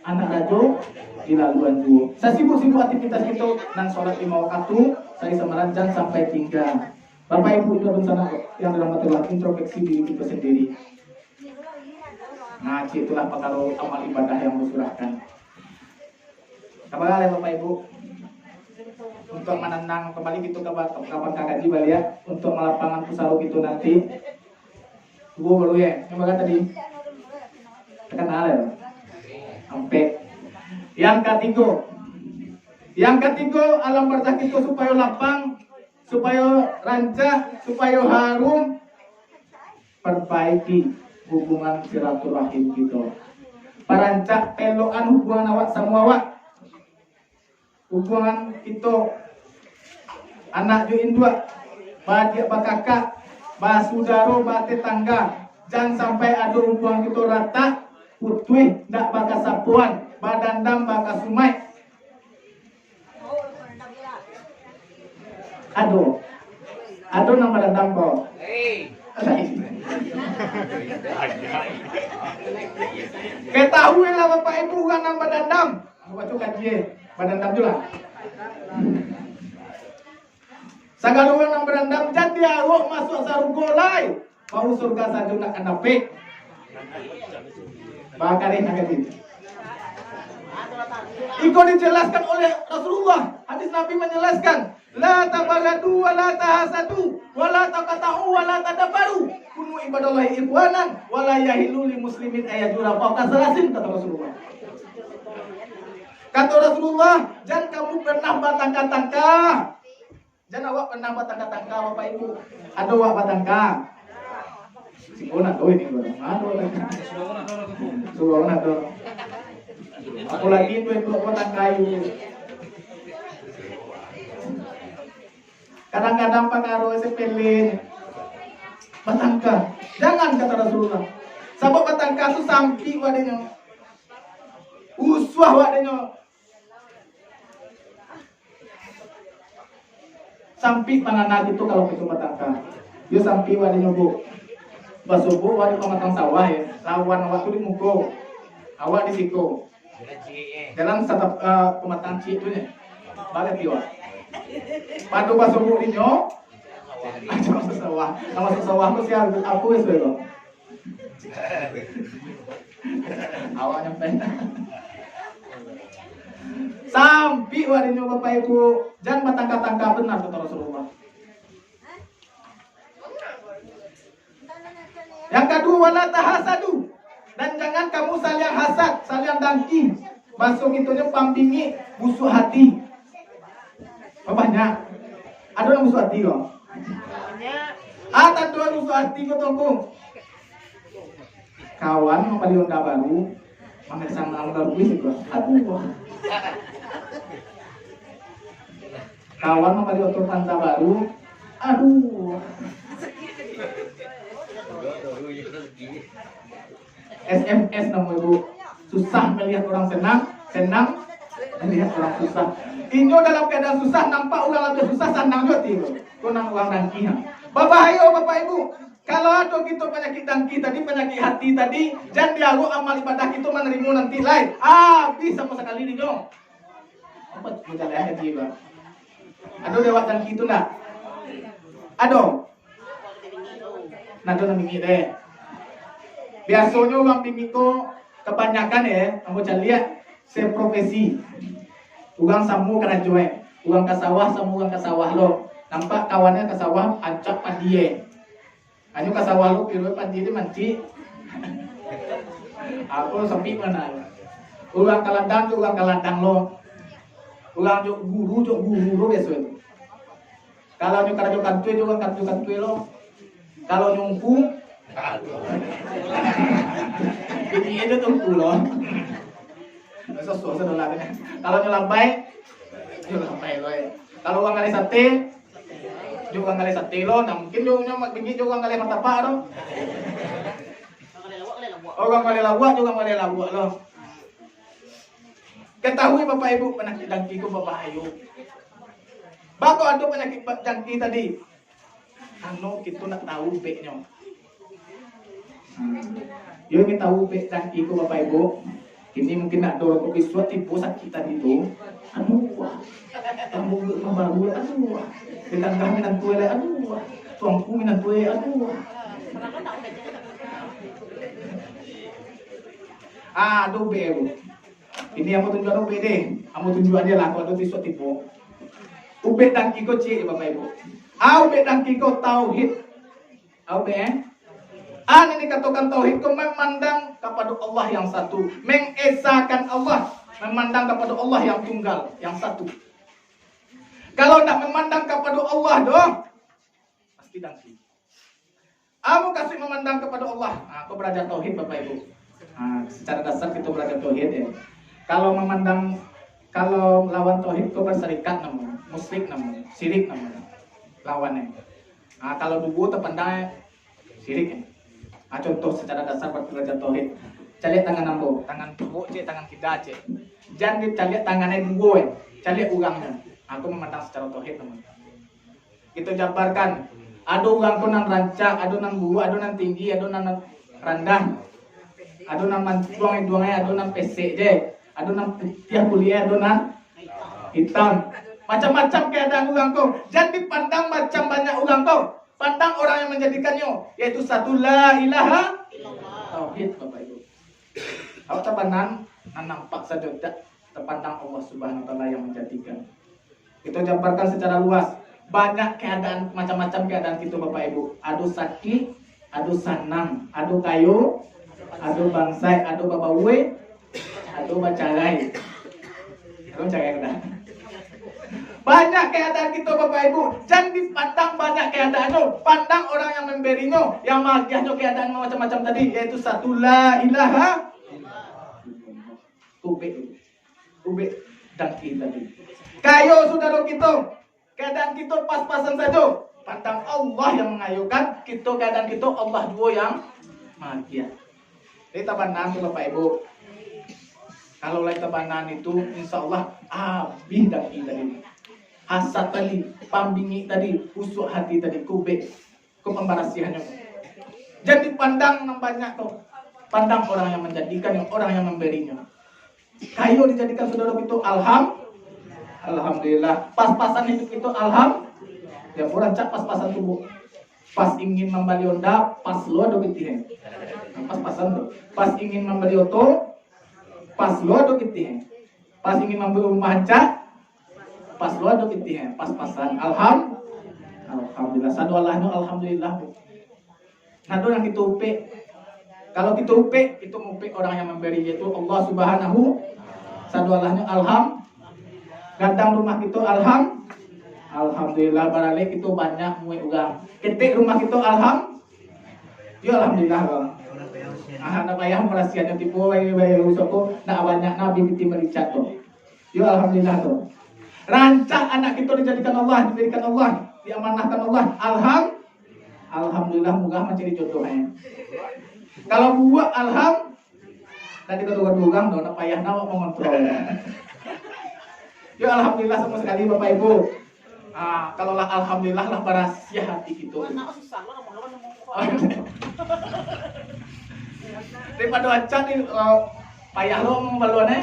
anak rajo, dilaluan dua. Saya sibuk-sibuk aktivitas itu, dan sholat 5 waktu, saya samaran jangan sampai tinggal. Bapak Ibu dan sana yang dirahmati Allah, introspeksi diri kita sendiri. Ngaji itulah pengaruh amal ibadah yang disurahkan. Apa kalian Bapak Ibu? Untuk menenang kembali gitu kapan kakak di Bali ya, untuk melapangan pusaruk itu nanti. Gua baru ya, yang baga tadi tekan ya. Sampai yang ketiga alam barzakh itu supaya lapang, supaya rancak, supaya harum, perbaiki hubungan silaturahim kita. Parancak elokan hubungan awak sama awak. Hubungan itu anak juin dua, badia bakakak, basudaro bate tangga. Jangan sampai ada hubungan itu rata, putih, ndak bakas sapuan, badandam bakas sumai. Aduh nama badandam kok. Ketahui lah Bapak Ibu kan nama badandam. Baca kajian. Badandam juga. Sagarungan yang berendam jadi awak masuk surga lai. Mau surga saja nak kenapa? Bakarin agak ini. Iko dijelaskan oleh Rasulullah. Hadis Nabi menjelaskan, la tabagadu wa la tahasadu wa la taqata'u wa la tadabaru. Kunu ibadallahi ikhwanan wa la yahilu lil muslimin ayajura fawqa salasin, kata Rasulullah. Kata Rasulullah, jangan kamu pernah batangka-tangka. Jangan awak pernah batangka-tangka Bapak Ibu. Ada awak batangka. Sikona tuh ini gua. Aduh. Suara tuh. Aku lagi tuh itu batangka itu. Kadang-kadang pengaruh sepele. Batangka. Jangan kata Rasulullah. Sabab batangka itu sampi wadenya. Uswah wadenya. Sampi panganak itu kalau itu batangka. Dia sampi wadenya bu. Basubu wali pematang sawah ya. Lawan awak tuh di muko. Awak di siko. Dalam satu pematang cik tu nya. Bagai tiwa. Padu basubu di nyo. Aja masuk sawah. Nama masuk sawah tu siapa aku es bego. Awak nyampe. Sampai warinya Bapak Ibu, jangan bertangka-tangka benar kata Rasulullah. Yang kedua, wala tahasadu. Dan jangan kamu saling hasad, saling dengki. Masuk itunya pampingi busuk hati. Banyak. Ada yang busuk hati kok. Ada dua busuk hati kok tunggu. Kawan mau beli Honda baru, mengesang baru kuis itu. Aduh. Kawan mau beli otot Honda baru, aduh. SMS nama ibu, susah melihat orang senang, senang melihat orang susah. Inyo dalam keadaan susah, nampak orang lebih susah, senang juga tiba. Kunang uang dangki. Bapak ayo, Bapak Ibu, kalau ada gitu penyakit dangki tadi, penyakit hati tadi, jangan dialu amal ibadah itu menerima nanti lain. Habis sama sekali nih dong. Apa jalannya tiba? Aduh lewat dangki itu nak? Aduh. Nah itu namanya deh. Biasanya orang pingiko kebanyakan ya, kamu cari lihat seprofesi. Ugang samu kena cuek, ugang ke sawah samu ugang ke sawah lo. Nampak kawannya ke sawah acak padie. Anyu ke sawah lo piru padie dia manci. Aku sepi mana? Ugang kalandang juga ugang kalandang lo. Ugang guru lo biasa. Kalau nyu kerja kantue juga kantue lo. Kalau nyungku ini itu tunggu loh. Sesuatu dolar. Kalau nyelampai, nyelampai loh. Kalau uang kali sate, juga kali sate loh. Nah mungkin juga begini juga kali martabak loh. Orang kali lawak juga kali lawak loh. Ketahui Bapak Ibu penyakit dangki itu Bapak Ayu. Bapak ada penyakit dangki tadi. Ano kita nak tahu beknya. Yo kita tahu bek dangki itu Bapak Ibu. Ini mungkin nak dorong kopi suat tipu sakit tadi itu. Aduh, kamu baru, aduh. Tetangga minat kue, aduh. Tuangku minat kue, aduh. Aduh Bu. Ini yang mau tunjuk ube deh. Kamu tunjuk aja lah kalau ada suat tipu. Ube dangki ko cik Bapak Ibu. Ube dangki ko tauhid. Ube ini katakan tauhid ko memandang kepada Allah yang satu, mengesakan Allah, memandang kepada Allah yang tunggal, yang satu. Kalau tak memandang kepada Allah doh, pasti dangki. Kamu kasih memandang kepada Allah, aku belajar tauhid Bapak Ibu. Secara dasar kita belajar tauhid ya. Kalau memandang, kalau lawan tauhid kau berserikat namanya, musyrik namanya, syirik namanya, lawannya. Kalau dulu terpandang syirik ya. Contoh secara dasar belajar tauhid. Cari tangan ambo, tangan tubuh cek, tangan kita cek. Jangan dicari tangannya gue, cari urangnya. Aku memandang secara tauhid teman. Kita jabarkan. Ada urang pun nan rancak, ada nan bulu, ada nan tinggi, ada nan rendah. Ada nan mancuang duangnya, ada nan pesek je. Ada nan tiap kuliah, ada nan hitam. Macam-macam keadaan urang kau. Jangan dipandang macam banyak urang kau. Pandang orang yang menjadikannya, yaitu satu la ilaha tauhid Bapak Ibu. Kalau terpandang, nampak saja tak terpandang Allah Subhanahu Wa Taala yang menjadikan. Kita jabarkan secara luas. Banyak keadaan, macam-macam keadaan kita Bapak Ibu. Adu sakit, adu sanang, adu kayu, adu bangsai, adu babawe, adu bacarai. Adu carai dah. Banyak keadaan kita Bapak Ibu. Jangan dipandang banyak keadaannya. Pandang orang yang memberinya, yang magiahnya keadaan macam-macam tadi, yaitu satu la ilaha ube dangki tadi. Kayo saudara kita, keadaan kita pas-pasan saja. Pandang Allah yang mengayuhkan, kita keadaan kita Allah dua yang magiah. Kita pandang Bapak Ibu. Kalau kita pandang itu, insya Allah habis dangki tadi. Hasad tadi, pambingi tadi, usuk hati tadi, kubek, pembarasihannya. Jadi pandang yang banyak tuh. Pandang orang yang menjadikan, yang orang yang memberinya. Kayu dijadikan saudara itu alhamdulillah. Pas-pasan hidup itu ya orang cak pas-pasan tubuh. Pas ingin membeli onda, pas lo do gitu. Pas-pasan tuh. Pas ingin membeli oto, pas lo do gitu. Pas ingin membeli rumah cak, pas lo do gitu. Pas-pasan. Alhamdulillah. Sadu Allahnya alhamdulillah. Nado yang ditupe. Kalau ditupe, itu mupe orang yang memberi, yaitu Allah Subhanahu. Sadu Allahnya gadang rumah itu alhamdulillah baralik itu banyak mue ugang. Ketik rumah itu ya alhamdulillah bang. Anak ayah merasiannya tipu bayi usoko nak banyak nabi biti mericat tuh. Ya alhamdulillah tuh. Rancak anak kita dijadikan Allah, diberikan Allah, diamanahkan Allah. Alhamdulillah mudah mencari jodohnya. Kalau buat tadi kedua ugang dong, nak payah nawa mengontrol. Ya alhamdulillah sama sekali Bapak Ibu. Kalau lah alhamdulillah lah barasia hati gitu. Daripada acan nih payah lo membaluannya.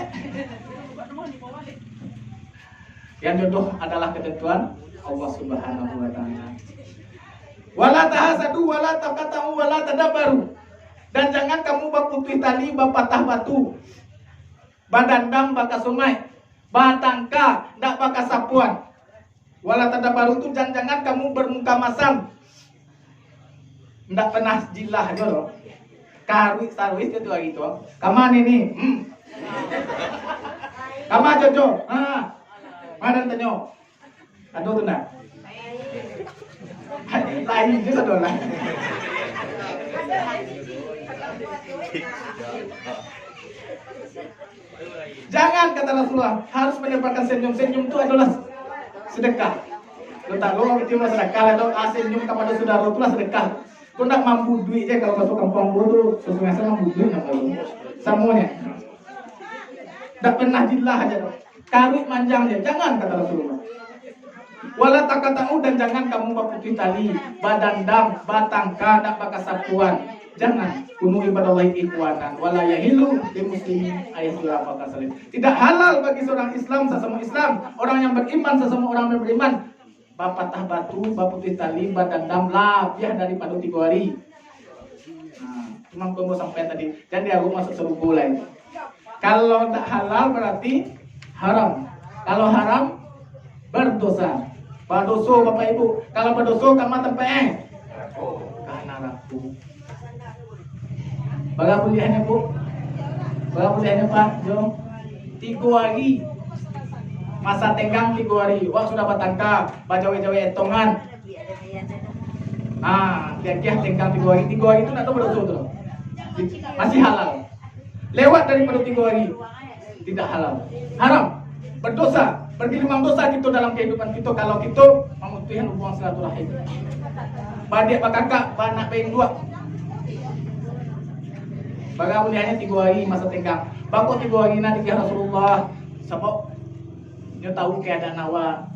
Yang jodoh adalah ketentuan Allah Subhanahu wa taala. Wala tahasadu wala taqatu wala tadabaru. Dan jangan kamu berputih tali bapatah batu. Badandam baka sungai. Batangka ndak baka sapuan. Wala tadabaru itu jangan kamu bermuka masam. Ndak pernah jilah aja loh. Karwis sarwis itu lagi tuh. Kaman ini. Kama Jojo. Mana tanyo? Aduh tuh nak. Lain juga dong lah. Jangan kata Rasulullah harus menebarkan senyum. Senyum itu adalah sedekah. Lo tahu itu sedekah atau senyum kepada saudara itulah sedekah. Kau nak mampu duit je kalau masuk kampung bodoh sesuai sama mampu duit nak kalau semuanya. Tak pernah jilah aja dong. Karut manjang aja. Jangan kata Rasulullah. Wala takatamu dan jangan kamu berputih tali, badan dam, batangka, nak baka sapuan. Jangan bunuh ibadah Allah ikhwanan. Wala yahilu di muslimin ayat surah Al-Qasalim. Tidak halal bagi seorang Islam sesama Islam, orang yang beriman sesama orang yang beriman. Bapatah batu, baputih tali, badan dam, lapiah daripada 3 hari. Cuma aku mau sampai tadi. Jadi aku masuk serubu lain. Kalau tak halal berarti haram. Kalau haram berdosa. Berdosa Bapak Ibu. Kalau berdosa kamu tempe. Karena ragu. Baga kuliahnya Bu. Baga kuliahnya Pak. Jom. 3 hari. Masa tenggang 3 hari. Wah sudah batangka. Bacawe-cawe etongan. Kiah-kiah tenggang 3 hari. 3 hari itu nak tahu berdosa tuh. Masih halal. Lewat daripada 3 hari. Tidak halal. Haram. Berdosa. Bergelimang dosa gitu dalam kehidupan kita kalau kita memutuskan hubungan silaturahim. Badik bakakak, banak bayin 2. Baga kuliahnya 3 hari masa tenggang. Bakok 3 hari nanti ke Rasulullah. Sebab dia tahu keadaan awak.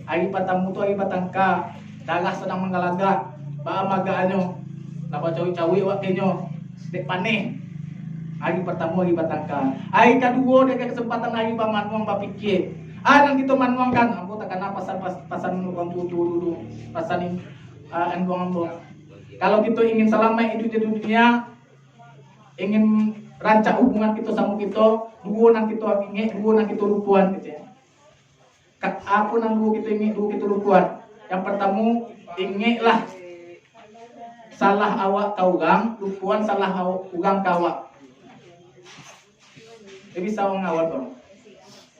Hari patamu tu hari patangka. Darah sedang menggalaga. Ba magaanyo. Napa cawi-cawi waktunya. Dek paneh. Hari pertama hari patangka. Hari kedua dia kesempatan hari paman bapikir. Nang kita manuangkan, aku takkan pasan uang dulu, pasan ambo. Kalau kita ingin selamat itu di dunia, ingin rancak hubungan kita sama kita, dua nang kita ingin, dua nang kita lupuan gitu ya. Apa nang dua kita ingin, dua kita lupuan. Yang pertama, ingatlah salah awak kaugang, lupuan salah awak ugang kawak. Jadi bisa ngawal dong.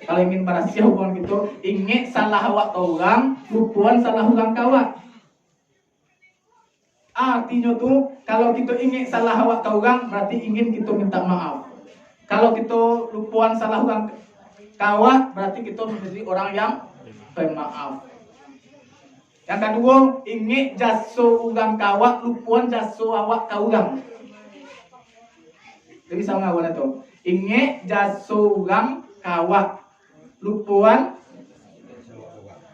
Kalau ingin berasia hubungan gitu, ingat salah awak orang, lupuan salah orang kawak. Artinya tuh, kalau kita ingat salah awak orang, berarti ingin kita minta maaf. Kalau kita lupuan salah orang kawak, berarti kita menjadi orang yang pemaaf. Yang kedua, ingat jaso orang kawak, lupuan jaso awak kaugang. Jadi sama awalnya tuh, ingat jaso orang kawak. Lupuan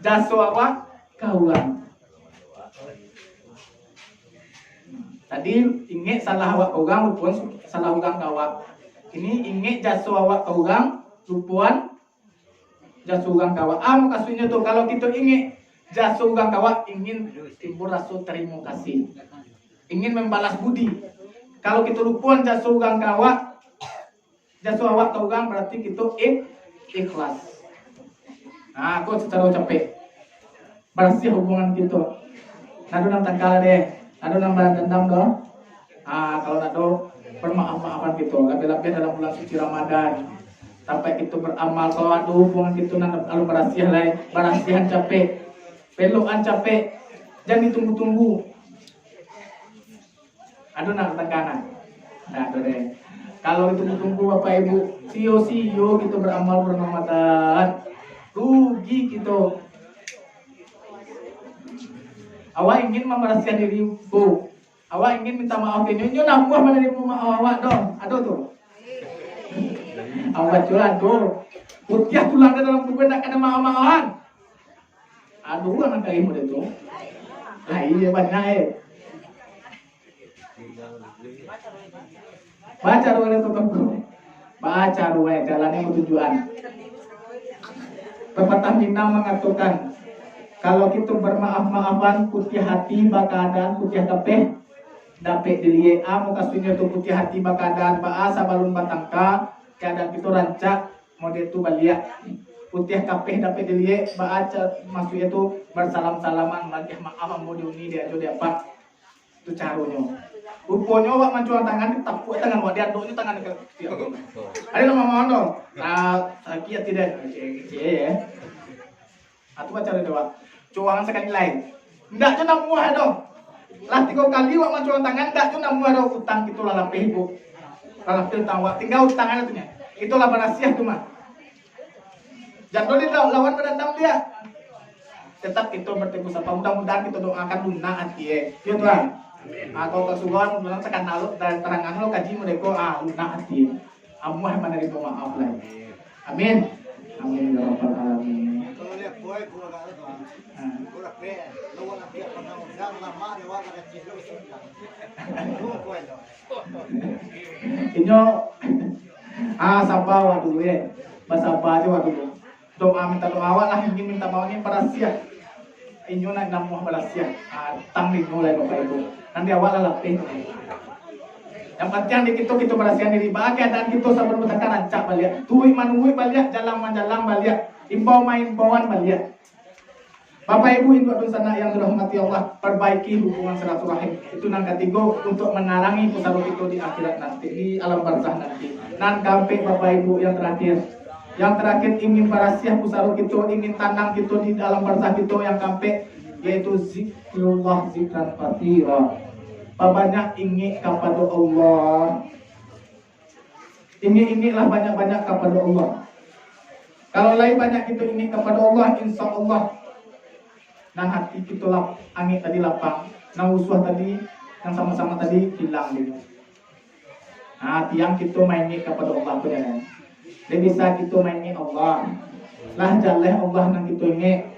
jaso awak kaulang. Tadi inget salah awak kaugang lupuan salah ugang kawak. Ini inget jaso awak kaugang lupuan jaso ugang kawak. Maksudnya tuh kalau kita inget jaso ugang kawak ingin timbul rasa terima kasih. Ingin membalas budi. Kalau kita lupuan jaso ugang kawak jaso awak kaugang berarti kita ikhlas. Nah, aku secara capek. Bersih hubungan kita. Nado nang tangkal deh. Nado nang balas dendam dong. Kalau nado bermaaf-maafan gitu. Lebih-lebih dalam bulan suci Ramadan. Sampai kita beramal. Kalau ada hubungan kita nang lalu berasiah lain. Berasihan capek. Pelukan capek. Jangan ditunggu-tunggu. Ado nang tekanan. Nah, ada deh. Kalau ditunggu-tunggu Bapak Ibu, sio kita beramal bulan Ramadan. Rugi gitu. Awak ingin membersihkan dirimu. Awak ingin minta maaf ke nyonya nak buah mana dirimu maaf awak dong. Aduh tuh. Awak curhat tuh. Putih tulang dalam tubuh nak kena maaf-maafan. Aduh anak kalimu deh tuh. Nah iya banyak Baca ruang itu tuh. Baca ruang jalannya tujuan. Pepatah Minang mengatakan kalau kita bermaaf-maafan putih hati bakadan putih kapeh dapet dilie muka sunya tu putih hati bakadan sabalun batangka keadaan kita rancak model tu baliak putih kapeh dapet dilie maksudnya tu bersalam-salaman bagi maaf model ini dia jadi apa tu caranya rupanya awak mencuang tangan ditapuk tangan awak diaduknya tangan ke ada nama mohon dong sakit tidak ya atau baca dia awak cuangan sekali lain. Ndak tu nak muah dah. Lah 3 kali wak macuan tangan ndak tu nak muah dah utang kita lah lapeh ibu. Kalau utang wak tinggal utang aja tu nya. Itulah berasiah tu mah. Jangan dia lawan berdendam dia. Tetap kita bertemu sama mudah-mudahan kita doakan lunak hati ya Tuhan. Kalau kesuguhan bilang tekan nalu dan terangan lo kaji mereka lunak hati. Amuah menerima maaf lah. Amin. Amin ya rabbal alamin. Inyo sabar waduh basaba aja waduh doa minta doa awak lah ingin minta maunya berasiah inyo nak namuh berasiah tang di mulai Bapak Ibu nanti awak lah lapeh yang penting di kita berasiah diri bahagia dan kita sabar bertekan rancak balik tuwi manuwi balik jalan balik imbauan balik Bapak Ibu Ibu sana yang dirahmati Allah, perbaiki hubungan silaturahim. Itu nang ketiga untuk menarangi pusara kita di akhirat nanti, di alam barzah nanti. Nan kampe Bapak Ibu yang terakhir. Yang terakhir ingin berasiah pusara kita, ingin tanam kita di alam barzah kita yang kampe yaitu zikrullah zikran katsira. Banyak ingin kepada Allah. Ingin-inginlah banyak-banyak kepada Allah. Kalau lain banyak kita ingin kepada Allah, insya Allah dan hati kita angin tadi lapang, nang usuh tadi, yang sama-sama tadi hilang gitu. Tiang kita mainin kepada Allah tu ya. Dia bisa kita mainin Allah. Lah jaleh Allah nang kita ingat.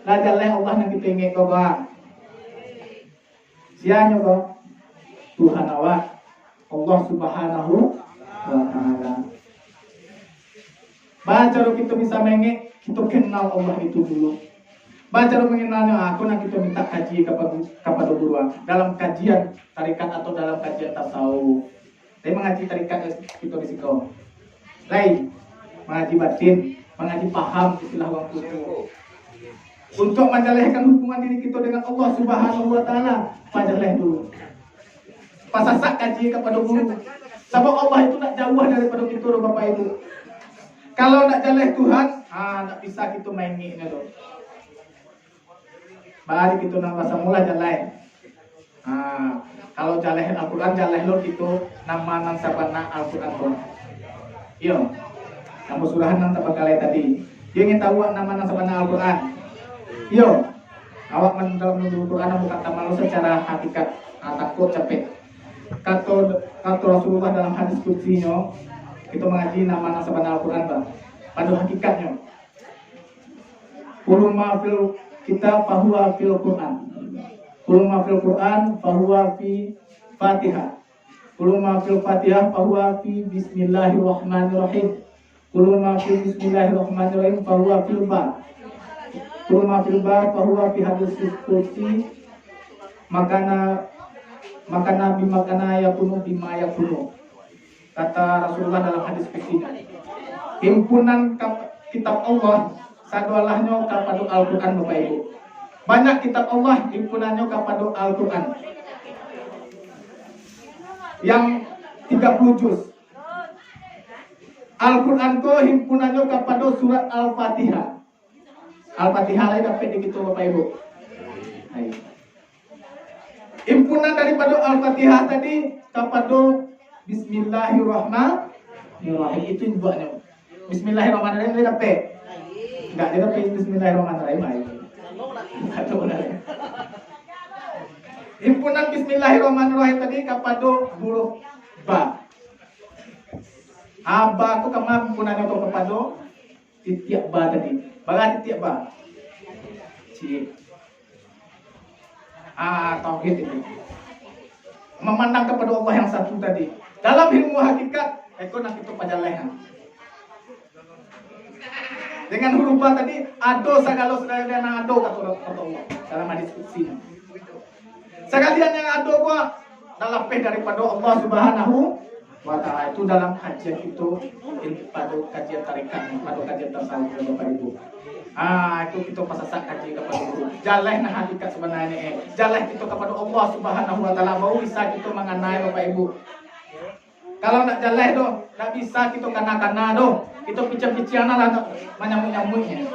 Lah jaleh Allah nang kita ingat kau bang. Sianya kau Tuhan awak Allah Subhanahu wa Ta'ala. Baca kita bisa mengingat kita kenal Allah itu dulu. Baca mengenalnya aku nak kita minta kaji kepada guru dalam kajian tarikat atau dalam kajian tasawuf. Tapi mengaji tarikat kita risiko. Lain mengaji batin, mengaji paham istilah wang kutu. Untuk menjalehkan hubungan diri kita dengan Allah Subhanahu wa Ta'ala, pajaleh dulu. Pasasak kaji kepada guru. Sebab Allah itu nak jauh daripada kita Bapak Ibu. Kalau nak jaleh Tuhan, tak bisa kita main ni tu. Bari kita nak bahasa mula jaleh. Kalau jaleh Al-Quran, jaleh lo kita nama nang sabana Al-Quran tu. Iyo, nama surahan nang tabakalai tadi. Dia ingin tahu nama nang sabana Al-Quran. Iyo, awak dalam menuju Al-Quran bukan tamal secara hakikat, takut capek. Kata Rasulullah dalam hadis qudsinya, kita mengaji nama sabana Al-Quran bah. Pada hakikatnya kullu ma fil kitab fahuwa fil Quran. Kullu ma fil Quran fahuwa fi Fatihah. Kullu ma fil Fatihah fahuwa fi Bismillahirrahmanirrahim. Kullu ma fi Bismillahirrahmanirrahim fahuwa fil ba. Kullu ma fil ba fahuwa fi hadis kursi. Makana yakunu bima yakunu. Kata Rasulullah dalam hadis fikih. Himpunan kitab Allah sadolahnya kepada Al-Quran Bapak Ibu. Banyak kitab Allah himpunannya kepada Al-Quran. Yang 30 juz. Al-Quran ko himpunannya kepada surat Al-Fatihah. Al-Fatihah lain dapat begitu Bapak Ibu. Hai. Himpunan daripada Al-Fatihah tadi kepada Bismillahirrahmanirrahim. Itu buatnya. Bismillahirrahmanirrahim dia dapat. Enggak, dia dapat Bismillahirrahmanirrahim. Himpunan Bismillahirrahmanirrahim tadi kepada huruf ba. Ba aku kemana himpunannya itu kepada titik ba tadi. Baga titik ba. Cik. Tauhid itu. Memandang kepada Allah yang satu tadi. Dalam ilmu hakikat, nak itu pada lehan. Dengan huruf ba tadi, ado segala sekalian yang ado kata Allah dalam hadis qudsi. Sekalian yang ado gua dalam daripada Allah Subhanahu wa Ta'ala. Itu dalam kajian itu pada kajian tarikat, pada kajian tasawuf Bapak Ibu. Itu kita pasasak kaji kepada guru. Jalah nah hakikat sebenarnya jalah itu kepada Allah Subhanahu wa Ta'ala. Mau bisa kita mengenai Bapak Ibu. Kalau nak jalan doh, tak bisa kita kana doh. Kita picam-piciana lah menyamuk-nyamuknya.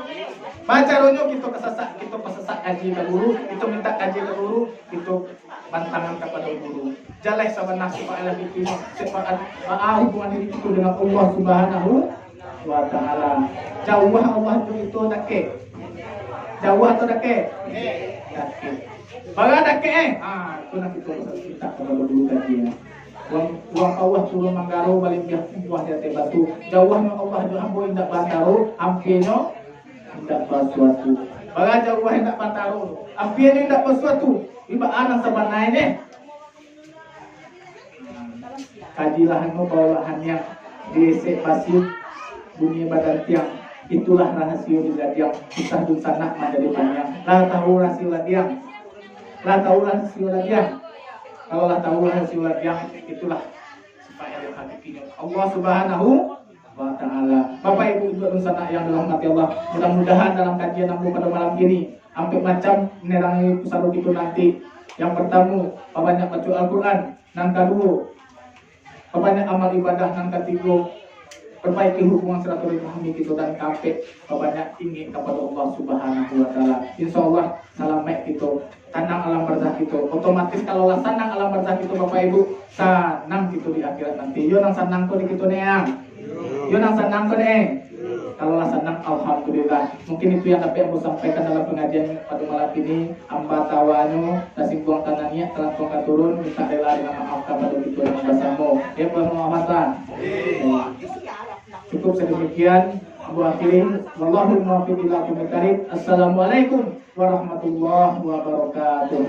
Baca ronyo kita kesesak kaji ke guru, kita minta kaji ke guru, kita bantangan kepada guru. Jalan sebenar supaya kita hubungan diri kita dengan Allah Subhanahu wa Ta'ala. Jauh Allah itu dake. Jauh atau dake? Dake. Baga dake itu nak kita kepada guru kajian. Uang Allah suruh manggaru balik dia buah dia batu. Jauhnya Allah juga boleh tidak bantaru, ampino tidak bersuatu. Baga jauh tidak bantaru, ampino tidak bersuatu. Iba anak sebenarnya. Kajilah bawahannya dese pasir bunyi badan tiang. Itulah rahasia juga tiang. Kisah dusanak menjadi panjang. Lah tahu rahasia tiang. Lah tahu rahasia tiang. Kalau lah tahu hasil yang itulah supaya yang hakikinya Allah Subhanahu wa Ta'ala. Bapak Ibu juga nusana yang dalam hati Allah. Mudah-mudahan dalam kajian aku pada malam ini hampir macam menerangi pusat itu nanti. Yang pertama, banyak baca Al-Quran. Yang kedua, banyak amal ibadah. Yang ketiga, perbaiki hubungan silaturahmi kita dan kafe. Banyak ingin kepada Allah Subhanahu wa Ta'ala. Insya Allah salamek kita. Tenang alam barzah kita. Otomatis kalau lah senang alam barzah kita Bapak Ibu, senang kita di akhirat nanti. Yo nang senang ko di kita neang. Yo nang senang ko deh. Kalau lah senang alhamdulillah. Mungkin itu yang dapat aku sampaikan dalam pengajian pada malam ini. Amba tawanu nasib buang tanahnya telah tongkat turun minta rela dengan maaf kepada kita dengan bahasamu. Ya Muhammadan. Cukup sedemikian. Abu akhirin. Wallahul muwaffiq ila aqwamit thoriq. Assalamualaikum warahmatullahi wabarakatuh.